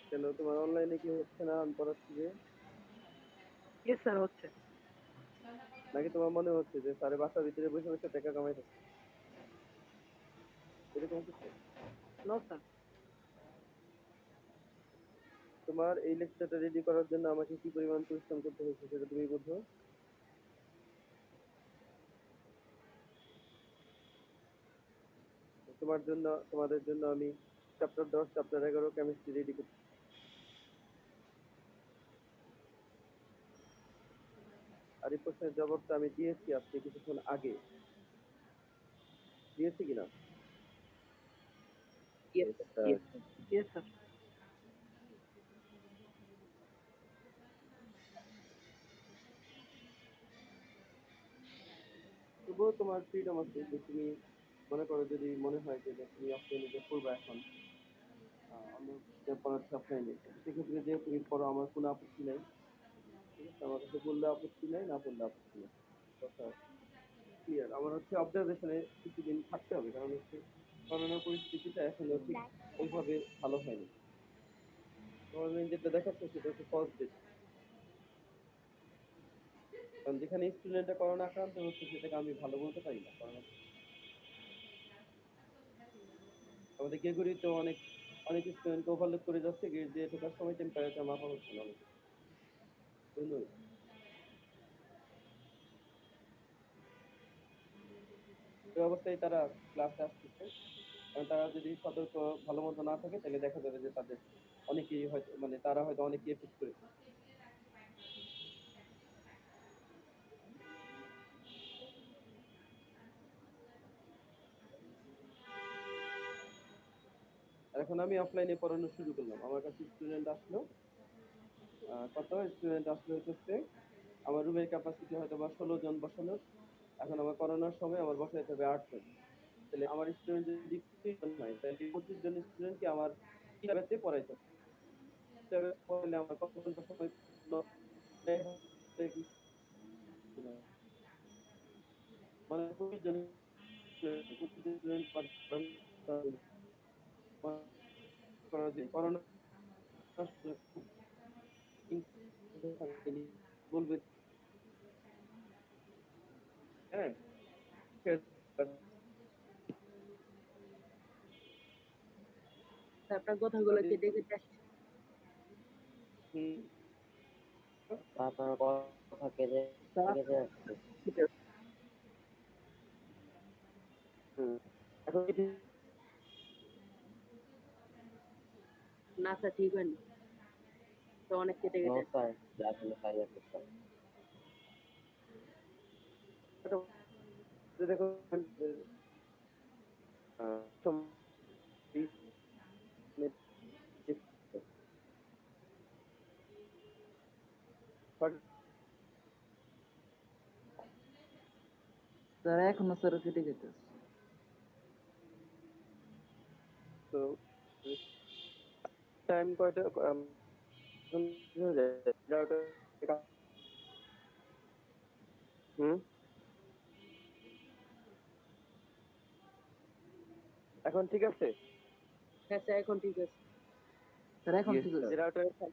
কেন তোমার অনলাইনে কি হচ্ছে না আমি পড়াচ্ছি যে? ইয়েস স্যার, হচ্ছে। নাকি তোমার মনে হচ্ছে যে স্যারে বাসার ভিতরে বসে বসে টাকা কামাইতেছে, এরকম কিছু? No sir. তোমার এই লেকচারটা রেডি করার জন্য আমাকে কি পরিমাণ পরিশ্রম করতে হয়েছে সেটা তুমি বুঝো। তোমার জন্য, তোমাদের জন্য আমি চ্যাপ্টার 10 চ্যাপ্টার 11 কেমিস্ট্রি রেডি করছি। আর এই প্রশ্নের জবাবটা আমি দিয়েছি আজকে কিছুক্ষণ আগে, দিয়েছি কিনা? Yes Yes, sir. Yes sir. তবুও তোমার ফ্রিডম আছে যে তুমি মনে করো যদি মনে হয় যে না, তুমি অফলাইনে যে পড়বা এখন, অন্য যে পড়াচ্ছে অফলাইনে, সেক্ষেত্রে যে তুমি পড়ো আমার কোনো আপত্তি নাই। ঠিক আছে, আমার কাছে বললে আপত্তি নাই, না বললে আপত্তি নাই। কথা ক্লিয়ার। আমার হচ্ছে অবজারভেশনে কিছুদিন থাকতে হবে, কারণ হচ্ছে করোনার পরিস্থিতিটা এখনো ঠিক ওইভাবে ভালো হয়নি। গভর্নমেন্ট যেটা দেখাচ্ছে সেটা হচ্ছে ফলস ডেট। কারণ যেখানে স্টুডেন্টরা করোনা আক্রান্ত হচ্ছে সেটাকে আমি ভালো বলতে পারি না। কারণ আমাদের গেগুড়িতে অনেক অনেক স্টুডেন্টকে ওভারলোড করে যাচ্ছে, গেট দিয়ে ঢোকার সময় টেম্পারেচার মাপা হচ্ছে না অনেক। এই অবস্থায় তারা ক্লাসে আসতেছে। এবং তারা যদি সতর্ক ভালো মতো না থাকে তাহলে দেখা যাবে যে তাদের অনেকেই হয়তো মানে তারা হয়তো অনেকেই এফেক্ট করেছে। আর এখন আমি অফলাইনে পড়ানো শুরু করলাম, আমার কাছে স্টুডেন্ট আসলো। কত স্টুডেন্ট আসলো হইতেছে, আমার রুমের ক্যাপাসিটি হয়তো বা 16 জন বসানোর। এখন আমার করোনার সময় আমার বসাইতে হবে 8 জন। তাহলে আমার স্টুডেন্ট যদি 25 জন হয় তাহলে 25 জন স্টুডেন্টকে আমার কি ব্যাচে পড়াইতে হবে। পড়াইলে আমার কত ঘন্টা সময় মানে 25 জন স্টুডেন্ট করা যায় করোনা বলবে। হ্যাঁ, আপনার কথাগুলো কেটে কেটে আসছে। হুম, আপনার কথা কেটে কেটে আসছে। হুম। এখন না স্যার, ঠিক হয়নি, তো অনেক কেটে নো কেটে আসছে। স্যার, আসলে তাই আছে স্যার। দেখো স্যার এখনো স্যার কেটে যেতেছে। তো টাইম কয়টা হুম, এখন ঠিক আছে। হ্যাঁ স্যার, এখন ঠিক আছে। স্যার এখন ইয়েস ঠিক স্যার। আছে।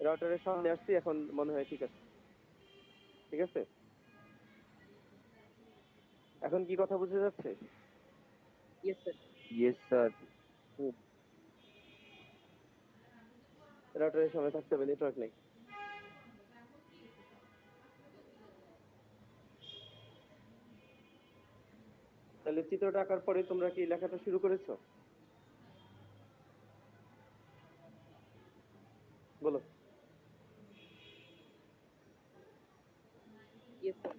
রাউটারের সামনে আসছি, এখন মনে হয় ঠিক আছে। ঠিক আছে, এখন কি কথা বুঝে যাচ্ছে? Yes sir. Yes sir. Hmm, রাউটারের সামনে থাকতে হবে, নেটওয়ার্ক নেই। তাহলে চিত্রটা আঁকার পরে তোমরা কি লেখাটা শুরু করেছো? বলো। Yes sir.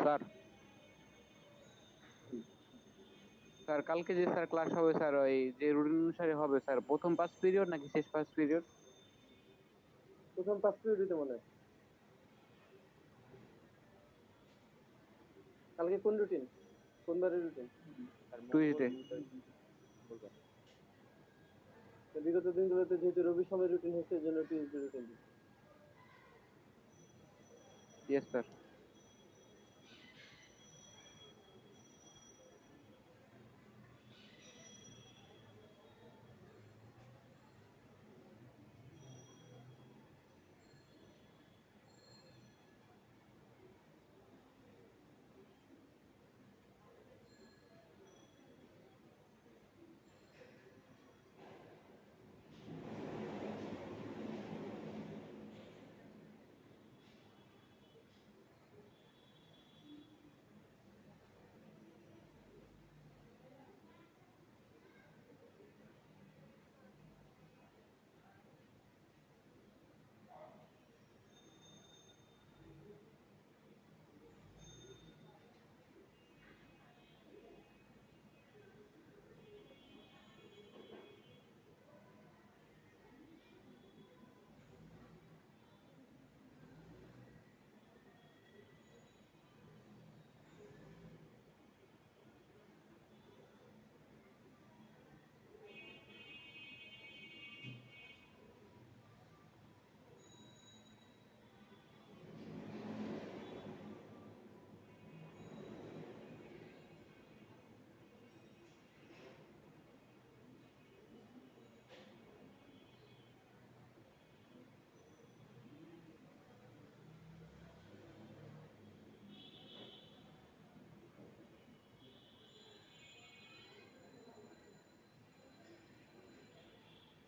স্যার স্যার কালকে যে স্যার ক্লাস হবে স্যার ওই যে রুটিন অনুসারে হবে স্যার, প্রথম 5 পিরিয়ড নাকি শেষ 5 পিরিয়ড? প্রথম 5 পিরিয়ড দিতে মনে হয়। কালকে কোন রুটিন, কোন বারের রুটিন? আর মঙ্গল টুইসডে। বুধ আর মঙ্গলবার। বিগত দিনগুলোতে যেহেতু রবি সময় রুটিন হচ্ছে, এই জন্য টিউসডে রুটিন দিচ্ছে। Yes sir.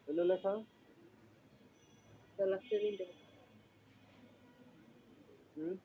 হলো লেখা? লাস্টে তিনটে। হুম।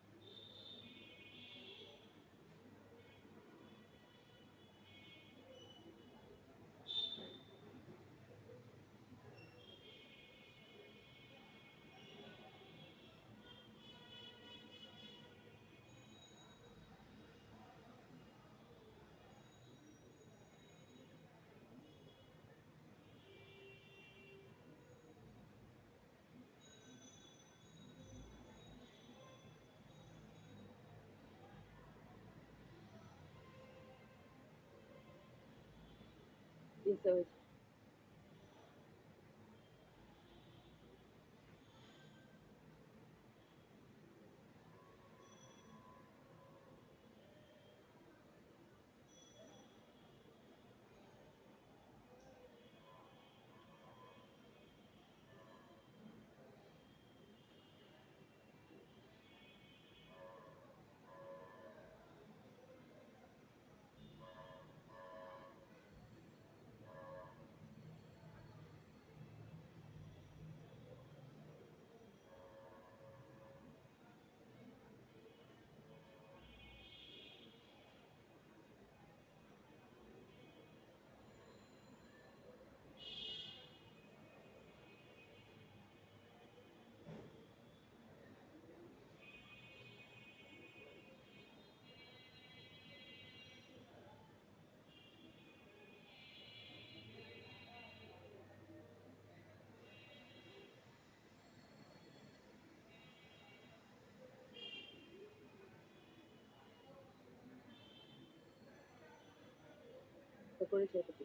ইয়েস হয়েছে। তো করেছে এতটুকু।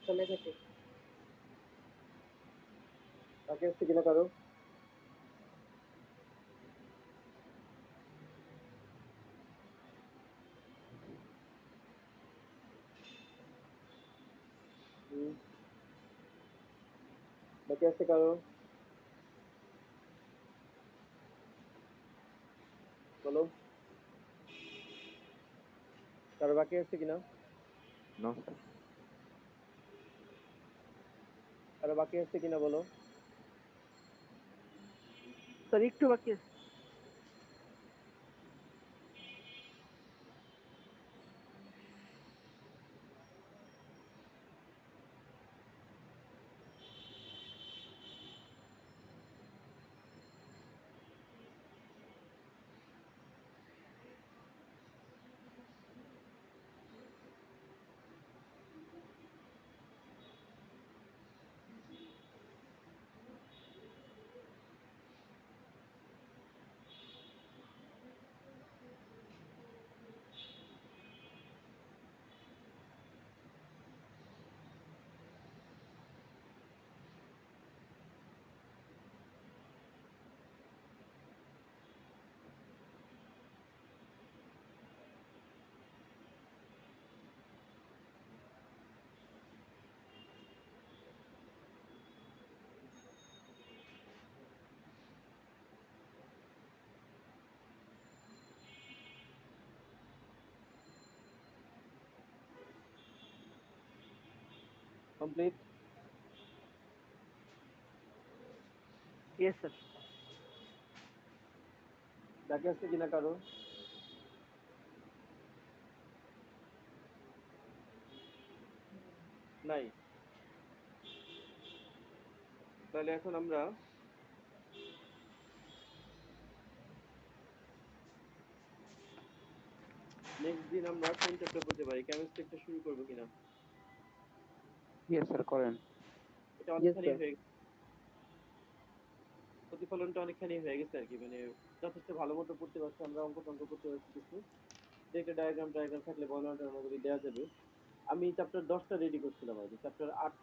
চলে গেছে। বাকি আসছে কিনা কারো? হুম, বাকি আসছে কারো? বলো, কারো বাকি আসছে কিনা? No sir. কারো বাকি আসছে কিনা বলো। স্যার একটু বাকি আছে। কমপ্লিট? Yes sir. বাকি আসছে কিনা কারো? নাই? তাহলে এখন আমরা নেক্সট দিন আমরা কোন চ্যাপ্টার পড়তে পারি? কেমিস্ট্রি একটা শুরু করবো কিনা? ইয়েস স্যার, করেন। এটা ইয়েস অনেকখানি স্যার। হয়ে গেছে, প্রতিফলনটা অনেকখানি হয়ে গেছে আর কি, মানে যথেষ্ট ভালো মতো পড়তে পারছি আমরা, অঙ্ক টঙ্ক করতে পারছি কিছু, যে একটা ডায়াগ্রাম থাকলে বর্ণনা টর্ণনা করে দেওয়া যাবে। আমি চ্যাপ্টার 10টা রেডি করছিলাম আর কি, চ্যাপ্টার 8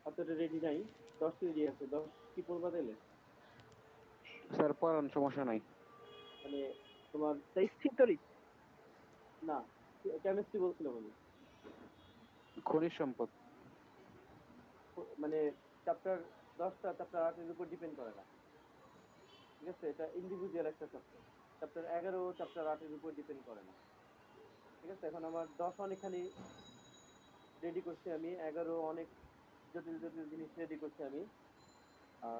অতটা রেডি নাই, 10 রেডি আছে। 10 কি পড়বা তাইলে? স্যার পড়ান, সমস্যা নাই। মানে তোমার, স্যার স্থিরতরিত। না, কেমিস্ট্রি বলছিলাম আমি। খনিজ সম্পদ। মানে চ্যাপ্টার 10টা চ্যাপ্টার 8-এর উপর ডিপেন্ড করে না, ঠিক আছে? এটা ইন্ডিভিজুয়াল একটা চ্যাপ্টার। চ্যাপ্টার 11 চ্যাপ্টার 8-এর উপর ডিপেন্ড করে না, ঠিক আছে? এখন আমার 10 অনেকখানি রেডি করছি আমি, 11 অনেক জটিল জটিল জিনিস রেডি করছি আমি।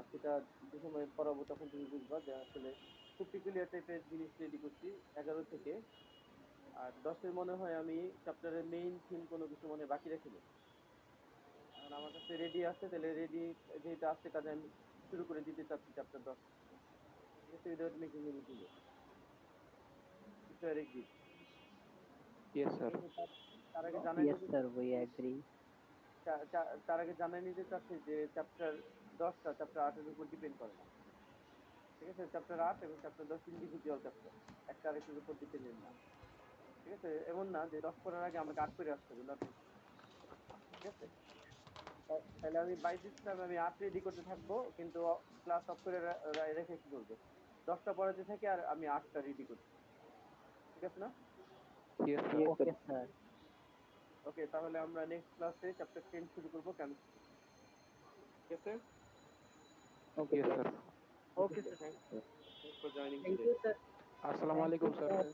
সেটা যে সময় পড়াবো তখন তুমি বুঝবা যে আসলে খুব পিকুলিয়ার টাইপের জিনিস রেডি করছি 11 থেকে। আর 10-এর মনে হয় আমি চ্যাপ্টারের মেইন থিম কোনো কিছু মনে হয় বাকি রাখিনি। এখন আমার কাছে রেডি আছে, তাহলে রেডি যেটা আছে কাজে আমি শুরু করে দিতে চাচ্ছি চ্যাপ্টার 10, ঠিক আছে? Without making any delay. If you are agree. Yes sir. ঠিক আছে, তার আগে জানাই ইয়েস নিতে স্যার, উই এগ্রি। তার আগে জানাই নিতে চাচ্ছি যে চ্যাপ্টার 10টা চ্যাপ্টার 8-এর উপর ডিপেন্ড করে না, ঠিক আছে? চ্যাপ্টার 8 এবং চ্যাপ্টার 10 ইন্ডিভিজুয়াল চ্যাপ্টার, একটা আরেকটার উপর ডিপেন্ডেন্ট না, ঠিক আছে? এমন না যে 10 পড়ার আগে আমাকে 8 করে আসতে হবে, নট নেসেসারি, ঠিক আছে? তাহলে আমি বাই দিস টাইম আমি 8 রেডি করতে থাকবো, কিন্তু ক্লাস অফ করে রেখে কি করবো, 10টা পড়াতে থাকি আর আমি 8টা রেডি করছি, ঠিক আছে না? Yes sir. Yes sir. Okay sir. Okay, তাহলে আমরা নেক্সট ক্লাসে চ্যাপ্টার 10 শুরু করবো, কেমিস্ট্রি, ঠিক আছে? Okay yes sir. Sir. Okay sir. Thanks for joining thank today. You sir. আসসালামু থ্যাংক ইউ আলাইকুম স্যার। স্যার।